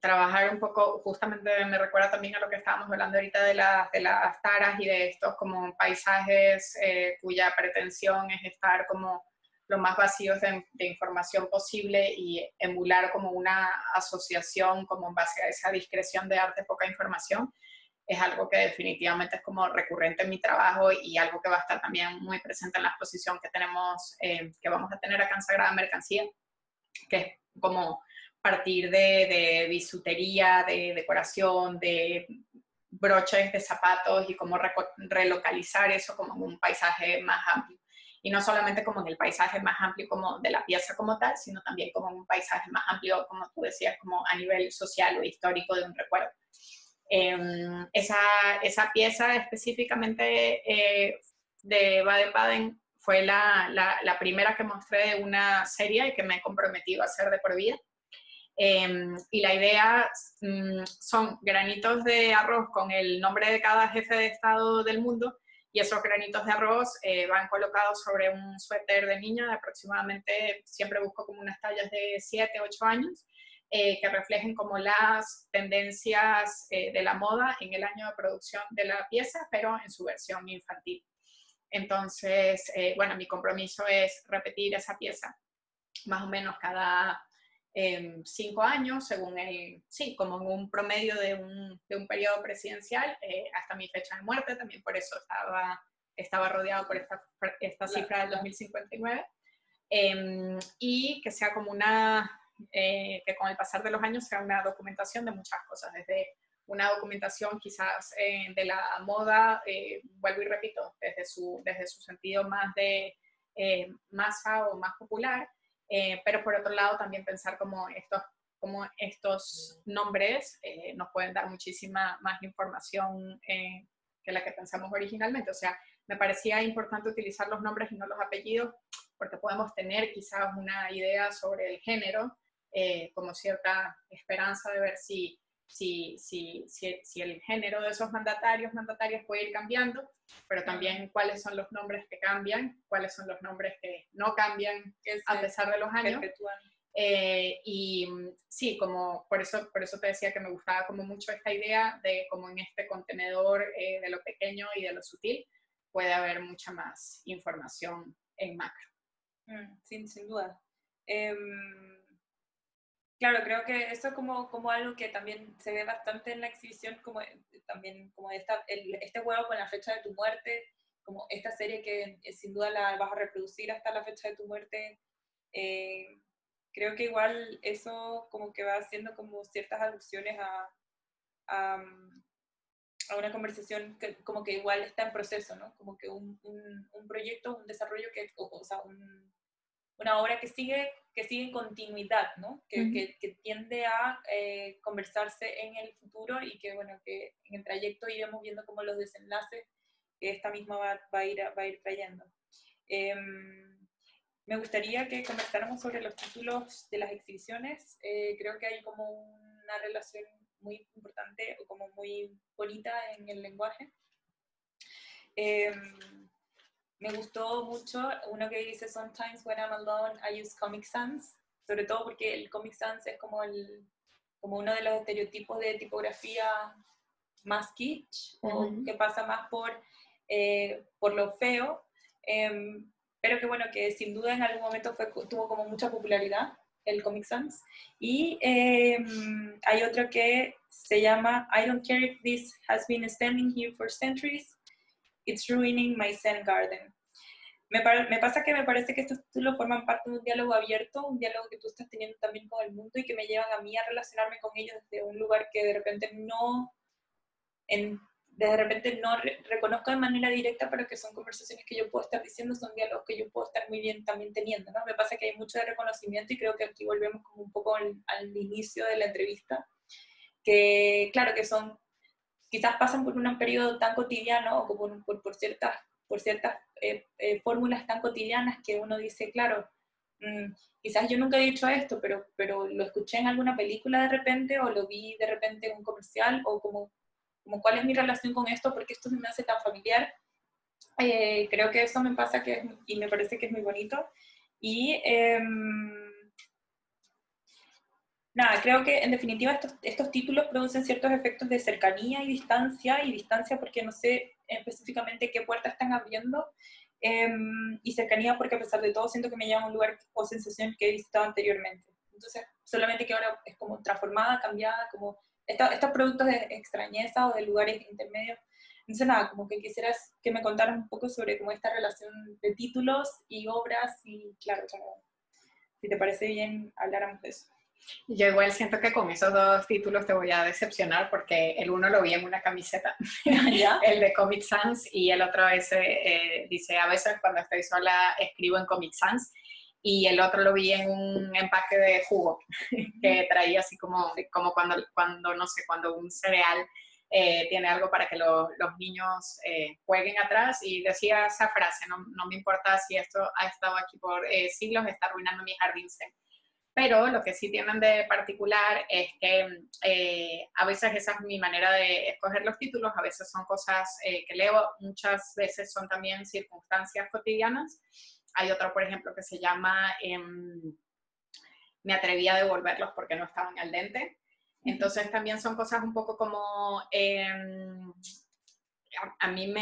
trabajar un poco, justamente me recuerda también a lo que estábamos hablando ahorita de las taras y de estos como paisajes cuya pretensión es estar como lo más vacíos de información posible y emular como una asociación como en base a esa discreción de arte, poca información. Es algo que definitivamente es como recurrente en mi trabajo y algo que va a estar también muy presente en la exposición que tenemos, que vamos a tener acá en Sagrada Mercancía, que es como partir de bisutería, de decoración, de broches de zapatos y cómo relocalizar eso como en un paisaje más amplio. Y no solamente como en el paisaje más amplio como de la pieza como tal, sino también como en un paisaje más amplio, como tú decías, como a nivel social o histórico de un recuerdo. Esa pieza específicamente de Baden-Baden fue la primera que mostré de una serie y que me he comprometido a hacer de por vida. Y la idea son granitos de arroz con el nombre de cada jefe de Estado del mundo, y esos granitos de arroz van colocados sobre un suéter de niña de aproximadamente, siempre busco como unas tallas de 7, 8 años, que reflejen como las tendencias de la moda en el año de producción de la pieza, pero en su versión infantil. Entonces, bueno, mi compromiso es repetir esa pieza más o menos cada 5 años, según como en un promedio de un periodo presidencial, hasta mi fecha de muerte, también por eso estaba rodeado por esta cifra del 2059, y que sea como que con el pasar de los años sea una documentación de muchas cosas, desde una documentación quizás de la moda, vuelvo y repito, desde su sentido más de masa o más popular, pero por otro lado también pensar como estos nombres nos pueden dar muchísima más información que la que pensamos originalmente. O sea, me parecía importante utilizar los nombres y no los apellidos, porque podemos tener quizás una idea sobre el género, como cierta esperanza de ver si el género de esos mandatarias puede ir cambiando, pero también cuáles son los nombres que cambian, cuáles son los nombres que no cambian a pesar de los años. Y sí, como por eso te decía que me gustaba como mucho esta idea de como en este contenedor de lo pequeño y de lo sutil puede haber mucha más información en macro. Sin duda. Claro, creo que eso es como algo que también se ve bastante en la exhibición, como también como este juego con la fecha de tu muerte, como esta serie que sin duda la vas a reproducir hasta la fecha de tu muerte. Creo que igual eso como que va haciendo como ciertas alusiones a una conversación que como que igual está en proceso, ¿no? Como que un proyecto, un desarrollo o sea, una obra que sigue en continuidad, ¿no? Que tiende a conversarse en el futuro y que, bueno, que en el trayecto iremos viendo como los desenlaces que esta misma va a ir trayendo. Me gustaría que conversáramos sobre los títulos de las exhibiciones. Creo que hay como una relación muy importante o como muy bonita en el lenguaje. Me gustó mucho uno que dice "Sometimes when I'm alone I use Comic Sans", sobre todo porque el Comic Sans es como uno de los estereotipos de tipografía más kitsch, o que pasa más por lo feo, pero que bueno, que sin duda en algún momento tuvo como mucha popularidad el Comic Sans. Y hay otro que se llama "I don't care if this has been standing here for centuries, it's ruining my Zen garden". Me pasa que me parece que estos títulos forman parte de un diálogo abierto, un diálogo que tú estás teniendo también con el mundo y que me llevan a mí a relacionarme con ellos desde un lugar que de repente no reconozco de manera directa, pero que son conversaciones que yo puedo estar diciendo, son diálogos que yo puedo estar muy bien también teniendo, ¿no? Me pasa que hay mucho de reconocimiento y creo que aquí volvemos como un poco al inicio de la entrevista, que claro que quizás pasan por un periodo tan cotidiano o por ciertas por ciertas fórmulas tan cotidianas que uno dice, claro, quizás yo nunca he dicho esto, pero lo escuché en alguna película de repente, o lo vi de repente en un comercial, o como cuál es mi relación con esto, porque esto se me hace tan familiar. Creo que eso me pasa y me parece que es muy bonito. Y nada, creo que en definitiva estos títulos producen ciertos efectos de cercanía y distancia porque no sé específicamente qué puertas están abriendo, y cercanía porque a pesar de todo siento que me lleva a un lugar o sensación que he visitado anteriormente. Entonces, solamente que ahora es como transformada, cambiada, como estos productos de extrañeza o de lugares intermedios. Entonces, nada, como que quisieras que me contaras un poco sobre como esta relación de títulos y obras y, claro, como, si te parece bien, habláramos de eso. Yo igual siento que con esos dos títulos te voy a decepcionar porque el uno lo vi en una camiseta, ¿Ya? el de Comic Sans, y el otro dice, a veces cuando estoy sola escribo en Comic Sans, y el otro lo vi en un empaque de jugo que traía así como cuando no sé, cuando un cereal tiene algo para que los niños jueguen atrás, y decía esa frase, no me importa si esto ha estado aquí por siglos, está arruinando mi jardín zen. Pero lo que sí tienen de particular es que a veces esa es mi manera de escoger los títulos, a veces son cosas que leo, muchas veces son también circunstancias cotidianas. Hay otro, por ejemplo, que se llama Me atreví a devolverlos porque no estaban al dente. Entonces también son cosas un poco como... a mí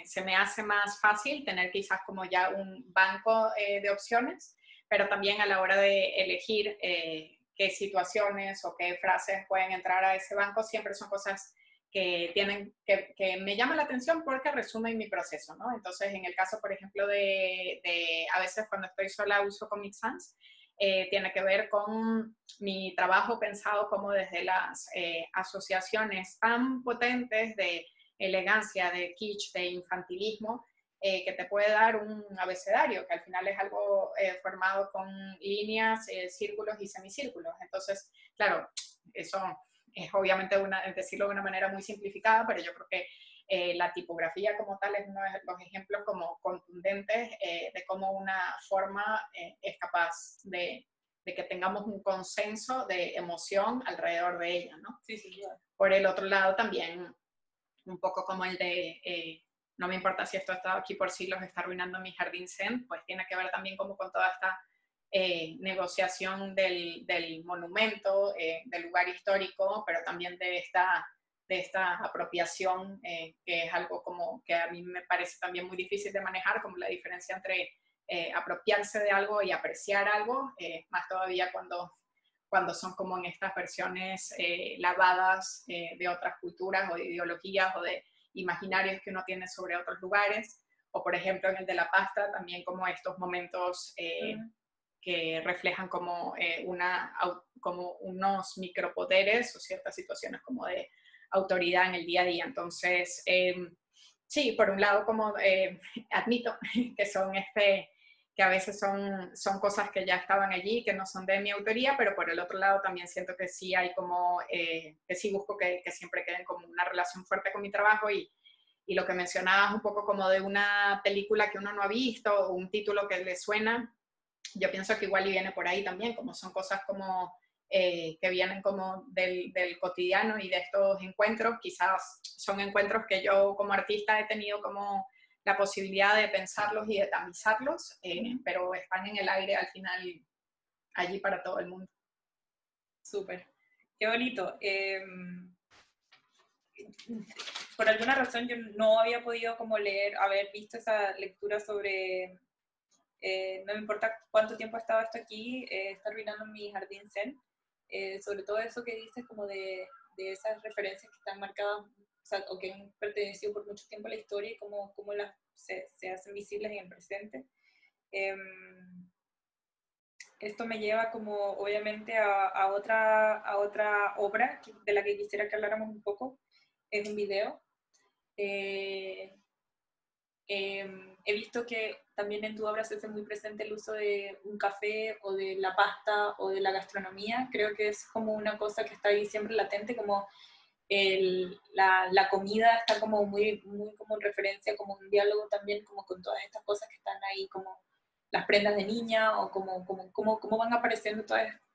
se me hace más fácil tener quizás como ya un banco de opciones, pero también a la hora de elegir qué situaciones o qué frases pueden entrar a ese banco, siempre son cosas que me llaman la atención porque resumen mi proceso, ¿no? Entonces, en el caso, por ejemplo, a veces cuando estoy sola uso Comic Sans, tiene que ver con mi trabajo pensado como desde las asociaciones tan potentes de elegancia, de kitsch, de infantilismo, que te puede dar un abecedario, que al final es algo formado con líneas, círculos y semicírculos. Entonces, claro, eso es obviamente decirlo de una manera muy simplificada, pero yo creo que la tipografía como tal es uno de los ejemplos como contundentes de cómo una forma es capaz de que tengamos un consenso de emoción alrededor de ella, ¿no? Sí, sí, claro. Por el otro lado también un poco como el de no me importa si esto ha estado aquí por siglos, está arruinando mi jardín zen, pues tiene que ver también como con toda esta negociación del monumento, del lugar histórico, pero también de esta apropiación, que es algo como que a mí me parece también muy difícil de manejar, como la diferencia entre apropiarse de algo y apreciar algo, más todavía cuando son como en estas versiones lavadas de otras culturas o de ideologías o de imaginarios que uno tiene sobre otros lugares, o por ejemplo en el de la pasta, también como estos momentos que reflejan como, como unos micropoderes o ciertas situaciones como de autoridad en el día a día. Entonces, sí, por un lado como admito que son que a veces son cosas que ya estaban allí, que no son de mi autoría, pero por el otro lado también siento que sí hay como, que sí busco que siempre queden como una relación fuerte con mi trabajo, y lo que mencionabas un poco como de una película que uno no ha visto o un título que le suena, yo pienso que igual y viene por ahí también, como son cosas como que vienen como del cotidiano y de estos encuentros, quizás son encuentros que yo como artista he tenido como la posibilidad de pensarlos y de tamizarlos, pero están en el aire al final allí para todo el mundo. Súper, qué bonito. Por alguna razón yo no había podido como haber visto esa lectura sobre, no me importa cuánto tiempo ha estado esto aquí, está arruinando mi jardín zen, sobre todo eso que dices como de esas referencias que están marcadas, o sea, o que han pertenecido por mucho tiempo a la historia y cómo se hacen visibles en el presente. Esto me lleva como obviamente a otra obra de la que quisiera que habláramos un poco, es un video. He visto que también en tu obra se hace muy presente el uso de un café o de la pasta o de la gastronomía. Creo que es como una cosa que está ahí siempre latente, como la comida está como muy, muy como en referencia, como un diálogo también como con todas estas cosas que están ahí, como las prendas de niña o cómo van apareciendo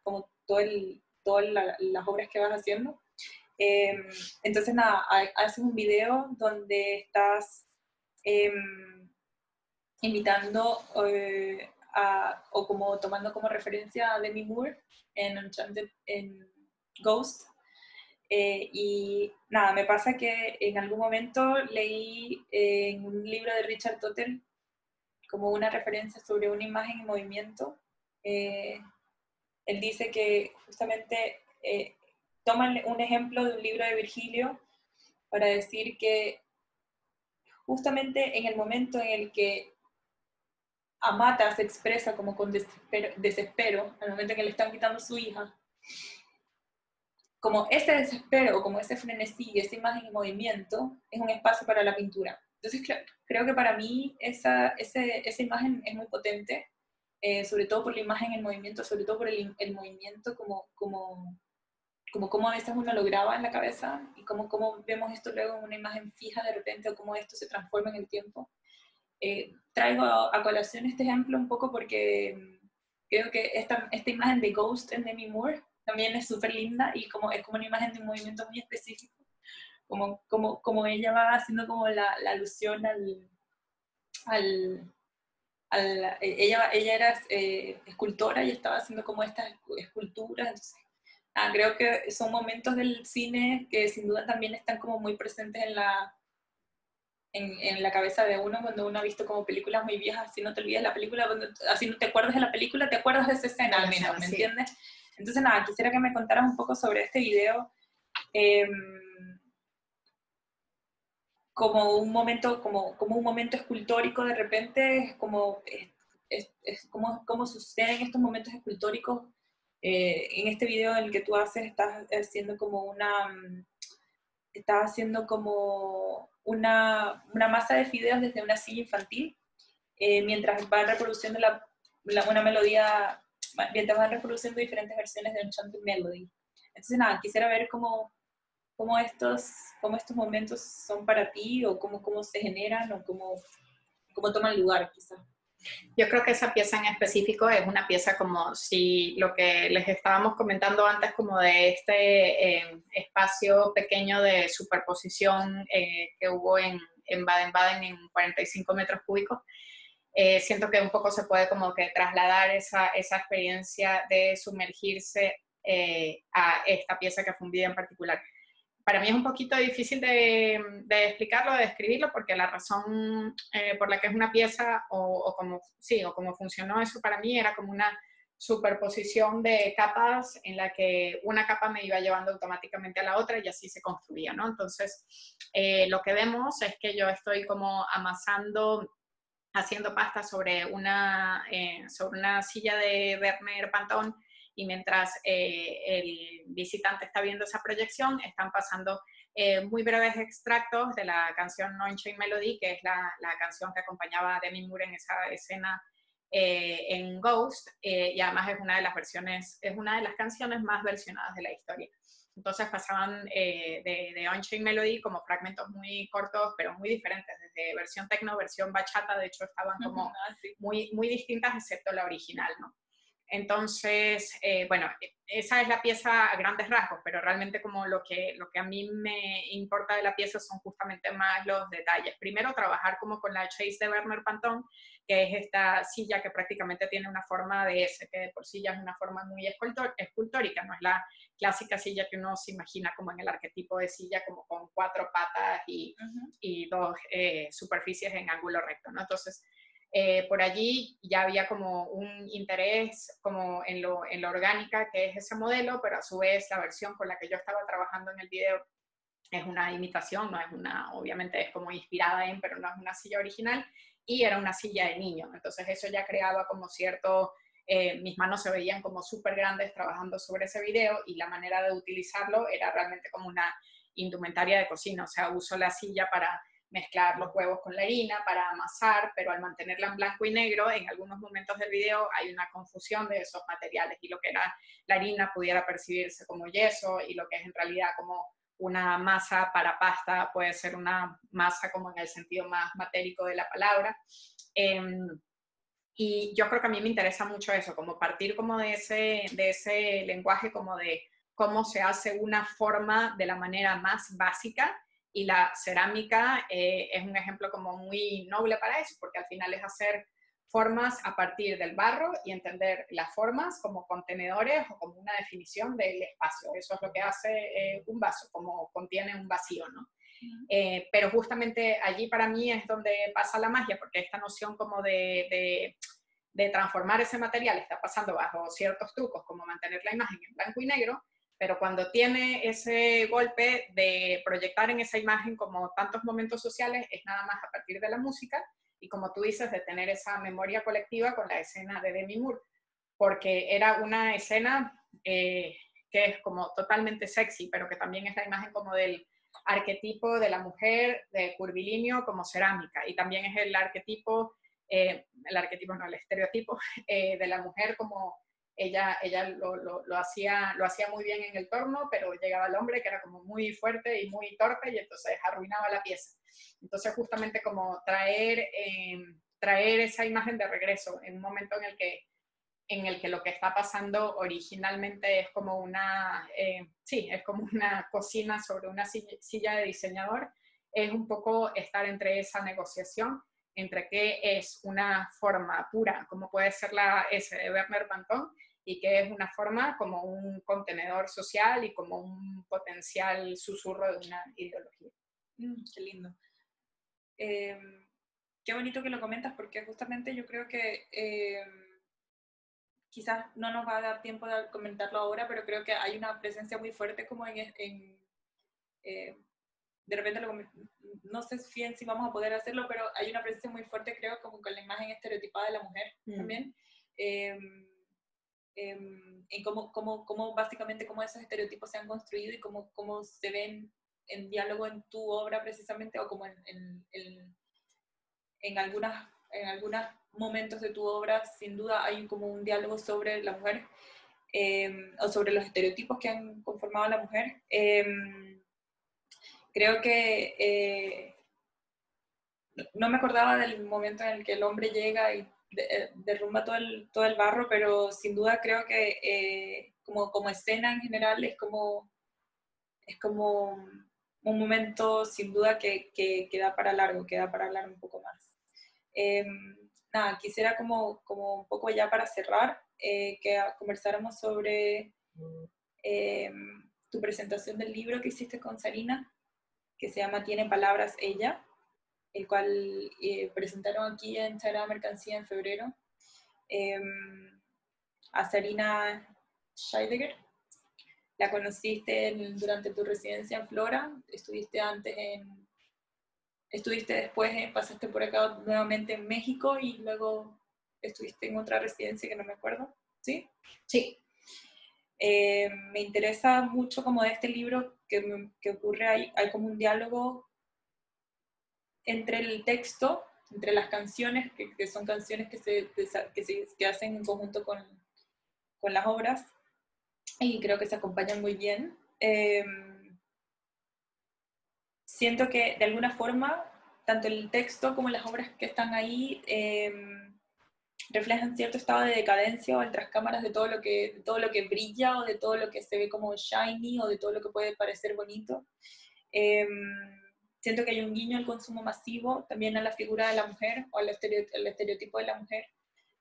como todas las obras que vas haciendo. Entonces, nada, haces un video donde estás invitando o como tomando como referencia a Demi Moore en Enchanted, en Ghost. Y nada, me pasa que en algún momento leí en un libro de Richard Totel como una referencia sobre una imagen en movimiento. Él dice que justamente toman un ejemplo de un libro de Virgilio para decir que justamente en el momento en el que Amata se expresa como con desespero, al momento en que le están quitando a su hija, como ese desespero, como ese frenesí, esa imagen en movimiento, es un espacio para la pintura. Entonces creo que para mí esa imagen es muy potente, sobre todo por la imagen en movimiento, sobre todo por el movimiento como a veces uno lo graba en la cabeza y como vemos esto luego en una imagen fija de repente o cómo esto se transforma en el tiempo. Traigo a colación este ejemplo un poco porque creo que esta imagen de Ghost en Demi Moore también es súper linda y es como una imagen de un movimiento muy específico, como ella va haciendo como la alusión ella era escultora y estaba haciendo como estas esculturas, entonces creo que son momentos del cine que sin duda también están como muy presentes en la cabeza de uno cuando uno ha visto como películas muy viejas, así no te olvidas la película, así no te acuerdas de la película, te acuerdas de esa escena al menos, ¿me entiendes? Entonces nada, quisiera que me contaras un poco sobre este video, como un momento escultórico de repente, es como suceden estos momentos escultóricos. En este video en el que tú estás haciendo como una masa de fideos desde una silla infantil, mientras va reproduciendo una melodía, mientras van reproduciendo diferentes versiones de Enchanted Melody. Entonces nada, quisiera ver cómo estos momentos son para ti, o cómo se generan, o cómo toman lugar, quizás. Yo creo que esa pieza en específico es una pieza como si lo que les estábamos comentando antes, como de este espacio pequeño de superposición que hubo en Baden-Baden en 45 metros cúbicos. Siento que un poco se puede como que trasladar esa experiencia de sumergirse a esta pieza que fue un video en particular. Para mí es un poquito difícil de explicarlo, de describirlo, porque la razón por la que es una pieza o cómo funcionó eso para mí era como una superposición de capas en la que una capa me iba llevando automáticamente a la otra y así se construía, ¿no? Entonces, lo que vemos es que yo estoy como amasando, haciendo pasta sobre una silla de Werner Pantón, y mientras el visitante está viendo esa proyección, están pasando muy breves extractos de la canción Unchained Melody, que es la canción que acompañaba a Demi Moore en esa escena en Ghost, y además es una de las canciones más versionadas de la historia. Entonces pasaban de Unchained Melody como fragmentos muy cortos, pero muy diferentes, desde versión techno, versión bachata, de hecho estaban como muy, muy distintas, excepto la original, ¿no? Entonces, bueno, esa es la pieza a grandes rasgos, pero realmente como lo que a mí me importa de la pieza son justamente más los detalles. Primero, trabajar como con la Chaise de Werner Pantón, que es esta silla que prácticamente tiene una forma de S, que de por sí ya es una forma muy escultórica, no es la clásica silla que uno se imagina como en el arquetipo de silla, como con 4 patas y 2 superficies en ángulo recto, ¿no? Entonces, por allí ya había como un interés como en lo orgánica que es ese modelo, pero a su vez la versión con la que yo estaba trabajando en el video es una imitación, no es obviamente es como inspirada en, pero no es una silla original, y era una silla de niño, entonces eso ya creaba como cierto, mis manos se veían como súper grandes trabajando sobre ese video, y la manera de utilizarlo era realmente como una indumentaria de cocina, o sea, uso la silla para mezclar los huevos con la harina, para amasar, pero al mantenerla en blanco y negro, en algunos momentos del video hay una confusión de esos materiales, y lo que era la harina pudiera percibirse como yeso, y lo que es en realidad como una masa para pasta, puede ser una masa como en el sentido más matérico de la palabra. Y yo creo que a mí me interesa mucho eso, como partir como de ese lenguaje como de cómo se hace una forma de la manera más básica, y la cerámica es un ejemplo como muy noble para eso, porque al final es hacer formas a partir del barro y entender las formas como contenedores o como una definición del espacio. Eso es lo que hace un vaso, como contiene un vacío, ¿no? Pero justamente allí para mí es donde pasa la magia, porque esta noción como de transformar ese material está pasando bajo ciertos trucos, como mantener la imagen en blanco y negro, pero cuando tiene ese golpe de proyectar en esa imagen como tantos momentos sociales, es nada más a partir de la música, y como tú dices, de tener esa memoria colectiva con la escena de Demi Moore, porque era una escena que es como totalmente sexy, pero que también es la imagen como del arquetipo de la mujer de curvilíneo como cerámica, y también es el arquetipo no, el estereotipo de la mujer como ella lo hacía muy bien en el torno, pero llegaba el hombre que era como muy fuerte y muy torpe, y entonces arruinaba la pieza. Entonces justamente como traer esa imagen de regreso en un momento en el que lo que está pasando originalmente es como es como una cocina sobre una silla de diseñador, es un poco estar entre esa negociación entre qué es una forma pura, como puede ser la S de Werner Pantón, y qué es una forma como un contenedor social y como un potencial susurro de una ideología. Qué lindo. Qué bonito que lo comentas, porque justamente yo creo que quizás no nos va a dar tiempo de comentarlo ahora, pero creo que hay una presencia muy fuerte como de repente no sé bien si vamos a poder hacerlo, pero hay una presencia muy fuerte, creo, como con la imagen estereotipada de la mujer también, en cómo básicamente cómo esos estereotipos se han construido y cómo se ven en diálogo en tu obra precisamente, o como en algunos momentos de tu obra, sin duda hay como un diálogo sobre la mujer, o sobre los estereotipos que han conformado a la mujer. Creo que no me acordaba del momento en el que el hombre llega y derrumba todo el barro, pero sin duda creo que como escena en general es como un momento sin duda que da para largo, que da para hablar un poco más. Nada, quisiera como un poco ya para cerrar, que conversáramos sobre tu presentación del libro que hiciste con Sarina, que se llama Tiene Palabras Ella, el cual presentaron aquí en Sagrada Mercancía en febrero, a Sarina Scheidegger. La conociste durante tu residencia en Flora, estuviste después, pasaste por acá nuevamente en México, y luego estuviste en otra residencia que no me acuerdo, ¿sí? Sí. Me interesa mucho como de este libro que ocurre, hay como un diálogo entre el texto, entre las canciones, que son canciones que hacen en conjunto con las obras, y creo que se acompañan muy bien. Siento que de alguna forma, tanto el texto como las obras que están ahí reflejan cierto estado de decadencia, o en trascámaras de todo lo que brilla, o de todo lo que se ve como shiny, o de todo lo que puede parecer bonito. Siento que hay un guiño al consumo masivo, también a la figura de la mujer, o al estereotipo de la mujer.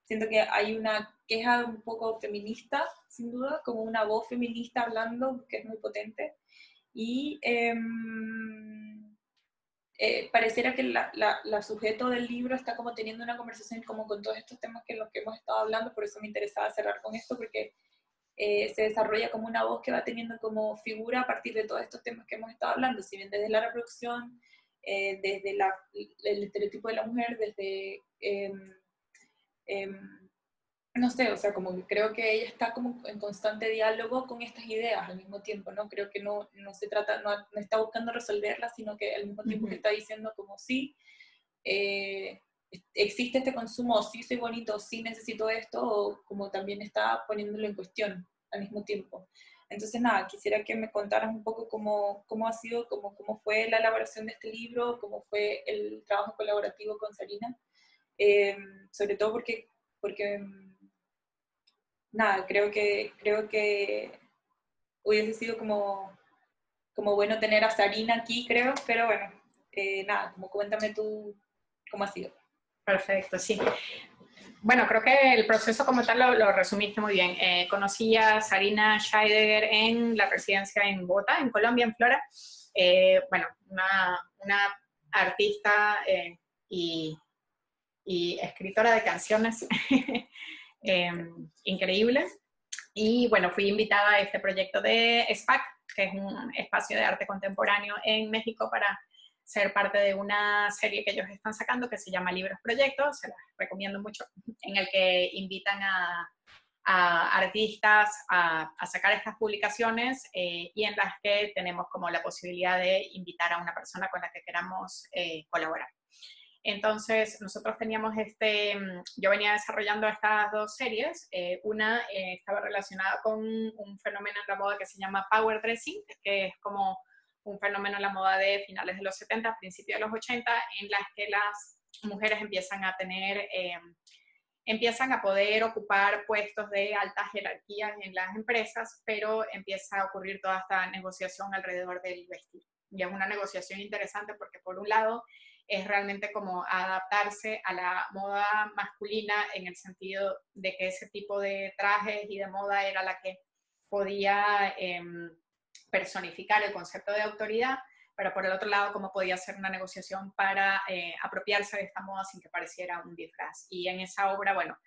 Siento que hay una queja un poco feminista, sin duda, como una voz feminista hablando, que es muy potente. Y pareciera que la sujeto del libro está como teniendo una conversación como con todos estos temas en los que hemos estado hablando, por eso me interesaba cerrar con esto, porque se desarrolla como una voz que va teniendo como figura a partir de todos estos temas que hemos estado hablando, si bien desde la reproducción, desde el estereotipo de la mujer, desde, no sé, o sea, como que creo que ella está como en constante diálogo con estas ideas al mismo tiempo, ¿no? Creo que no se trata, no está buscando resolverlas, sino que al mismo tiempo que está diciendo como sí, existe este consumo, o sí soy bonito, o sí necesito esto, o como también está poniéndolo en cuestión al mismo tiempo. Entonces, nada, quisiera que me contaras un poco cómo ha sido, cómo fue la elaboración de este libro, cómo fue el trabajo colaborativo con Sarina, sobre todo porque nada, creo que hubiese sido como bueno tener a Sarina aquí, creo, pero bueno, nada, como cuéntame tú cómo ha sido. Perfecto, sí. Bueno, creo que el proceso como tal lo resumiste muy bien. Conocí a Sarina Scheidegger en la residencia en Bogotá, en Colombia, en Flora. Bueno, una artista y escritora de canciones increíble. Y bueno, fui invitada a este proyecto de SPAC, que es un espacio de arte contemporáneo en México, para ser parte de una serie que ellos están sacando que se llama Libros Proyectos, se las recomiendo mucho, en el que invitan a artistas a sacar estas publicaciones y en las que tenemos como la posibilidad de invitar a una persona con la que queramos colaborar. Entonces, nosotros teníamos yo venía desarrollando estas dos series. Una estaba relacionada con un fenómeno en la moda que se llama power dressing, que es como un fenómeno en la moda de finales de los 70, principios de los 80, en las que las mujeres empiezan a poder ocupar puestos de altas jerarquías en las empresas, pero empieza a ocurrir toda esta negociación alrededor del vestir. Y es una negociación interesante porque, por un lado, es realmente como adaptarse a la moda masculina en el sentido de que ese tipo de trajes y de moda era la que podía personificar el concepto de autoridad, pero por el otro lado, cómo podía ser una negociación para apropiarse de esta moda sin que pareciera un disfraz. Y en esa obra, bueno,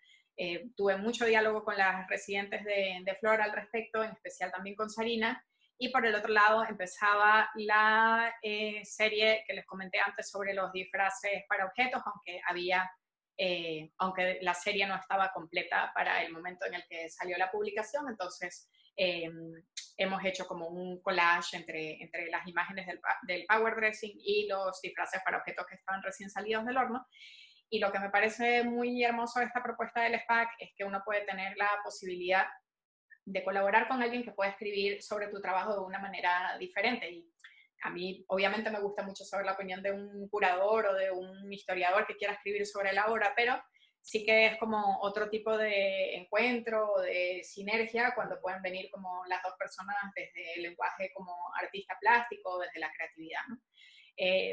tuve mucho diálogo con las residentes de Flora al respecto, en especial también con Sarina, y por el otro lado empezaba la serie que les comenté antes sobre los disfraces para objetos, aunque la serie no estaba completa para el momento en el que salió la publicación. Entonces hemos hecho como un collage entre las imágenes del power dressing y los disfraces para objetos que estaban recién salidos del horno. Y lo que me parece muy hermoso de esta propuesta del SPAC es que uno puede tener la posibilidad de colaborar con alguien que pueda escribir sobre tu trabajo de una manera diferente. Y a mí, obviamente, me gusta mucho saber la opinión de un curador o de un historiador que quiera escribir sobre la obra, pero sí que es como otro tipo de encuentro o de sinergia cuando pueden venir como las dos personas desde el lenguaje como artista plástico, desde la creatividad, ¿no?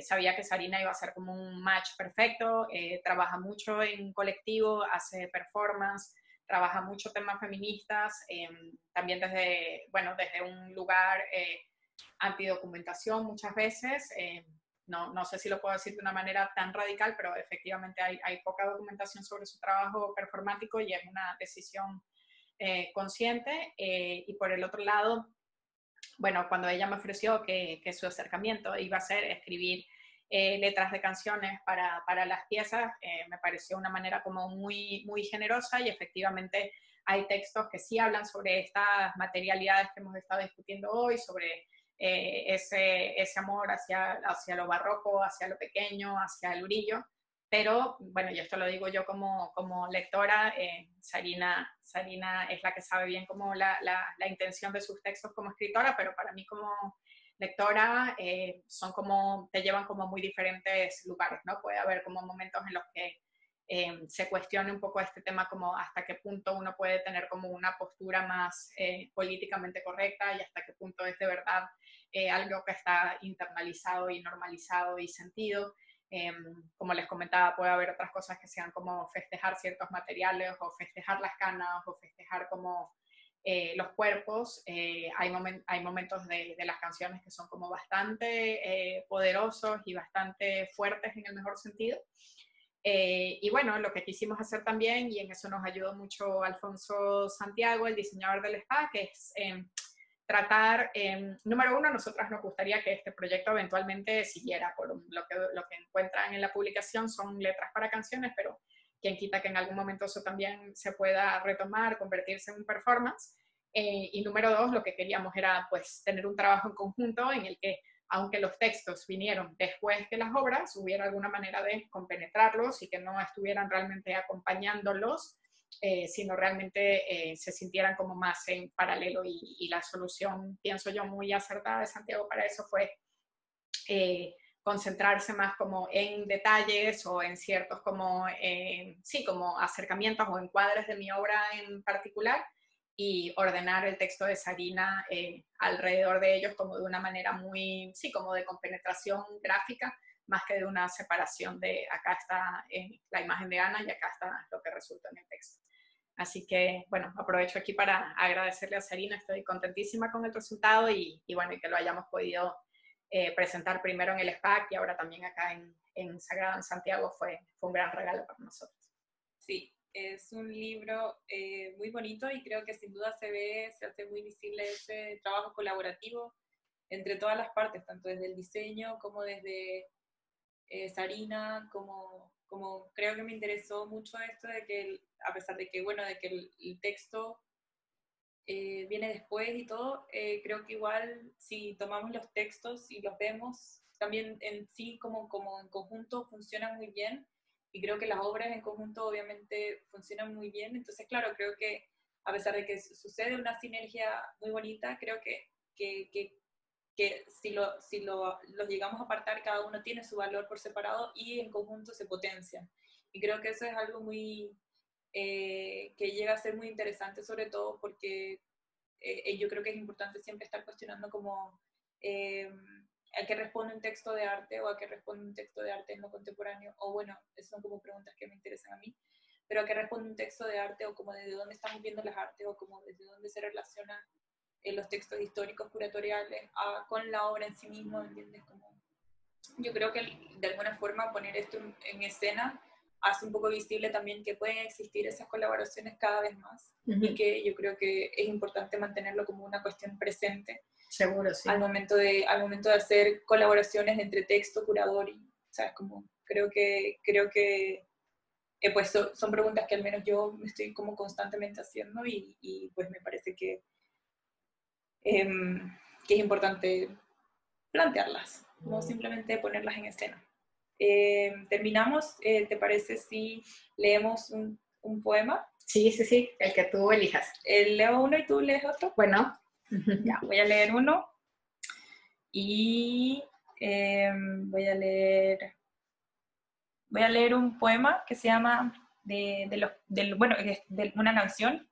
Sabía que Sarina iba a ser como un match perfecto, trabaja mucho en colectivo, hace performance, trabaja mucho temas feministas, también desde un lugar antidocumentación muchas veces. No sé si lo puedo decir de una manera tan radical, pero efectivamente hay poca documentación sobre su trabajo performático y es una decisión consciente. Y por el otro lado, bueno, cuando ella me ofreció que su acercamiento iba a ser escribir letras de canciones para las piezas, me pareció una manera como muy, muy generosa, y efectivamente hay textos que sí hablan sobre estas materialidades que hemos estado discutiendo hoy, sobre ese amor hacia lo barroco, hacia lo pequeño, hacia el brillo. Pero, bueno, y esto lo digo yo como lectora, Sarina es la que sabe bien como la intención de sus textos como escritora, pero para mí como lectora te llevan como muy diferentes lugares, ¿no? Puede haber como momentos en los que se cuestione un poco este tema, como hasta qué punto uno puede tener como una postura más políticamente correcta y hasta qué punto es de verdad algo que está internalizado y normalizado y sentido. Como les comentaba, puede haber otras cosas que sean como festejar ciertos materiales o festejar las canas o festejar como los cuerpos. Hay momentos de las canciones que son como bastante poderosos y bastante fuertes en el mejor sentido. Y bueno, lo que quisimos hacer también, y en eso nos ayudó mucho Alfonso Santiago, el diseñador del SPAC, que es tratar, número uno, nosotras nos gustaría que este proyecto eventualmente siguiera, por lo que encuentran en la publicación son letras para canciones, pero quien quita que en algún momento eso también se pueda retomar, convertirse en un performance. Y número dos, lo que queríamos era pues tener un trabajo en conjunto en el que, aunque los textos vinieron después que las obras, hubiera alguna manera de compenetrarlos y que no estuvieran realmente acompañándolos, sino realmente se sintieran como más en paralelo y la solución, pienso yo, muy acertada de Santiago para eso fue concentrarse más como en detalles o en ciertos como, sí, como acercamientos o encuadres de mi obra en particular y ordenar el texto de Sarina alrededor de ellos como de una manera muy, sí, como de compenetración gráfica, más que de una separación de acá está la imagen de Ana y acá está lo que resulta en el texto. Así que, bueno, aprovecho aquí para agradecerle a Sarina, estoy contentísima con el resultado y bueno, y que lo hayamos podido presentar primero en el SPAC y ahora también acá en Sagrada en Santiago fue un gran regalo para nosotros. Sí, es un libro muy bonito y creo que sin duda se hace muy visible ese trabajo colaborativo entre todas las partes, tanto desde el diseño como desde Sarina, como creo que me interesó mucho esto de que, a pesar de que, bueno, de que el texto viene después y todo, creo que igual si tomamos los textos y los vemos, también en sí como en conjunto funcionan muy bien, y creo que las obras en conjunto obviamente funcionan muy bien, entonces claro, creo que a pesar de que sucede una sinergia muy bonita, creo que si los llegamos a apartar, cada uno tiene su valor por separado y en conjunto se potencian. Y creo que eso es algo muy, que llega a ser muy interesante, sobre todo porque yo creo que es importante siempre estar cuestionando como a qué responde un texto de arte o a qué responde un texto de arte en lo contemporáneo, o bueno, esas son como preguntas que me interesan a mí, pero a qué responde un texto de arte o como desde dónde estamos viendo las artes o como desde dónde se relaciona los textos históricos curatoriales con la obra en sí mismo, ¿entiendes? Como, yo creo que de alguna forma poner esto en escena hace un poco visible también que pueden existir esas colaboraciones cada vez más y que yo creo que es importante mantenerlo como una cuestión presente. Seguro, sí. Al momento de hacer colaboraciones entre texto, curador y, ¿sabes? Como creo que pues son preguntas que al menos yo me estoy como constantemente haciendo y pues me parece que es importante plantearlas, no simplemente ponerlas en escena. Terminamos, ¿te parece si leemos un poema? Sí, sí, sí, el que tú elijas. Leo uno y tú lees otro. Bueno. Ya, voy a leer uno y voy a leer un poema que se llama una canción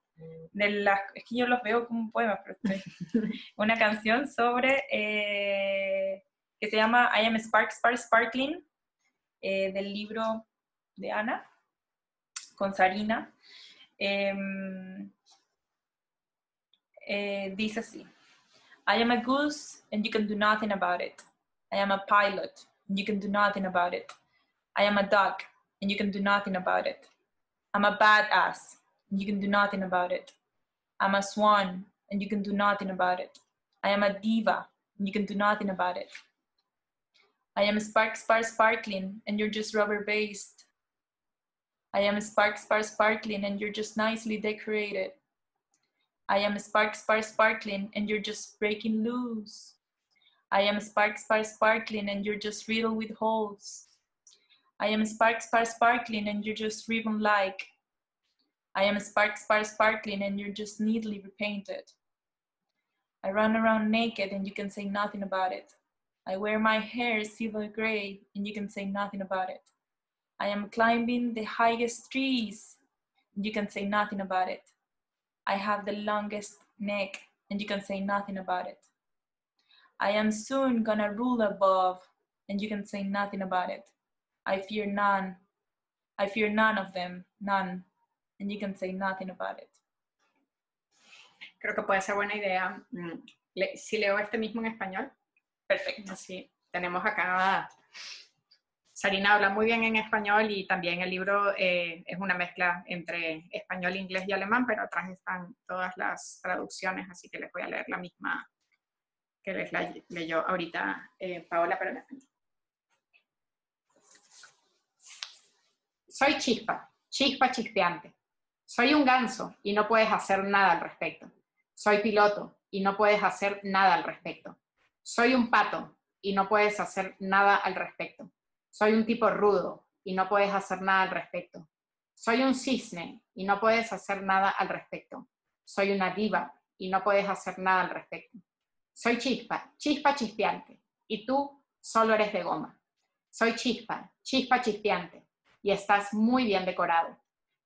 es que yo los veo como poemas, pero una canción sobre que se llama I Am Sparkling, del libro de Ana con Sarina. Dice así: I am a goose and you can do nothing about it. I am a pilot and you can do nothing about it. I am a duck and you can do nothing about it. I'm a badass and you can do nothing about it. I'm a swan and you can do nothing about it. I am a diva and you can do nothing about it. I am sparkling and you're just rubber-based. I am sparkling and you're just nicely decorated. I am sparkling and you're just breaking loose. I am sparkling and you're just riddled with holes. I am sparkling and you're just ribbon-like. I am sparkling and you're just neatly repainted. I run around naked and you can say nothing about it. I wear my hair silver gray and you can say nothing about it. I am climbing the highest trees and you can say nothing about it. I have the longest neck and you can say nothing about it. I am soon gonna rule above and you can say nothing about it. I fear none of them, none, and you can say nothing about it. Creo que puede ser buena idea. Si leo este mismo en español. Perfecto. Así, tenemos acá, Sarina habla muy bien en español y también el libro es una mezcla entre español, inglés y alemán, pero atrás están todas las traducciones, así que les voy a leer la misma que les leyó ahorita Paola, pero en español. Soy chispa chispeante. Soy un ganso y no puedes hacer nada al respecto. Soy piloto y no puedes hacer nada al respecto. Soy un pato y no puedes hacer nada al respecto. Soy un tipo rudo y no puedes hacer nada al respecto. Soy un cisne y no puedes hacer nada al respecto. Soy una diva y no puedes hacer nada al respecto. Soy chispa, chispa chispeante, y tú solo eres de goma. Soy chispa, chispa chispeante, y estás muy bien decorado.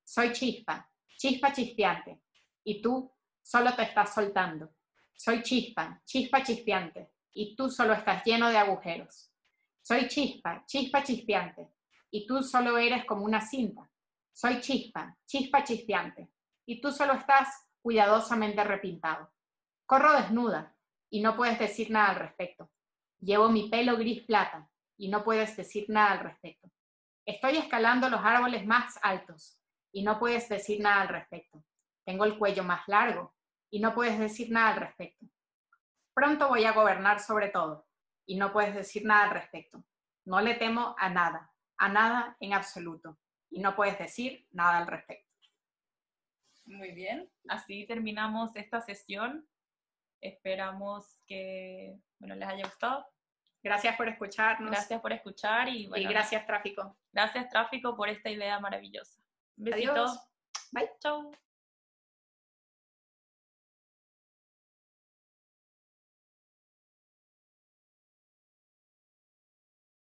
Soy chispa, chispa chispeante, y tú solo te estás soltando. Soy chispa, chispa chispeante, y tú solo estás lleno de agujeros. Soy chispa, chispa chispeante, y tú solo eres como una cinta. Soy chispa, chispa chispeante, y tú solo estás cuidadosamente repintado. Corro desnuda, y no puedes decir nada al respecto. Llevo mi pelo gris plata, y no puedes decir nada al respecto. Estoy escalando los árboles más altos, y no puedes decir nada al respecto. Tengo el cuello más largo, y no puedes decir nada al respecto. Pronto voy a gobernar sobre todo, y no puedes decir nada al respecto. No le temo a nada en absoluto, y no puedes decir nada al respecto. Muy bien, así terminamos esta sesión. Esperamos que les haya gustado. Gracias por escucharnos. Gracias por escuchar y gracias, Tráfico. Gracias, Tráfico, por esta idea maravillosa. Un besito. Adiós. Bye. Chau.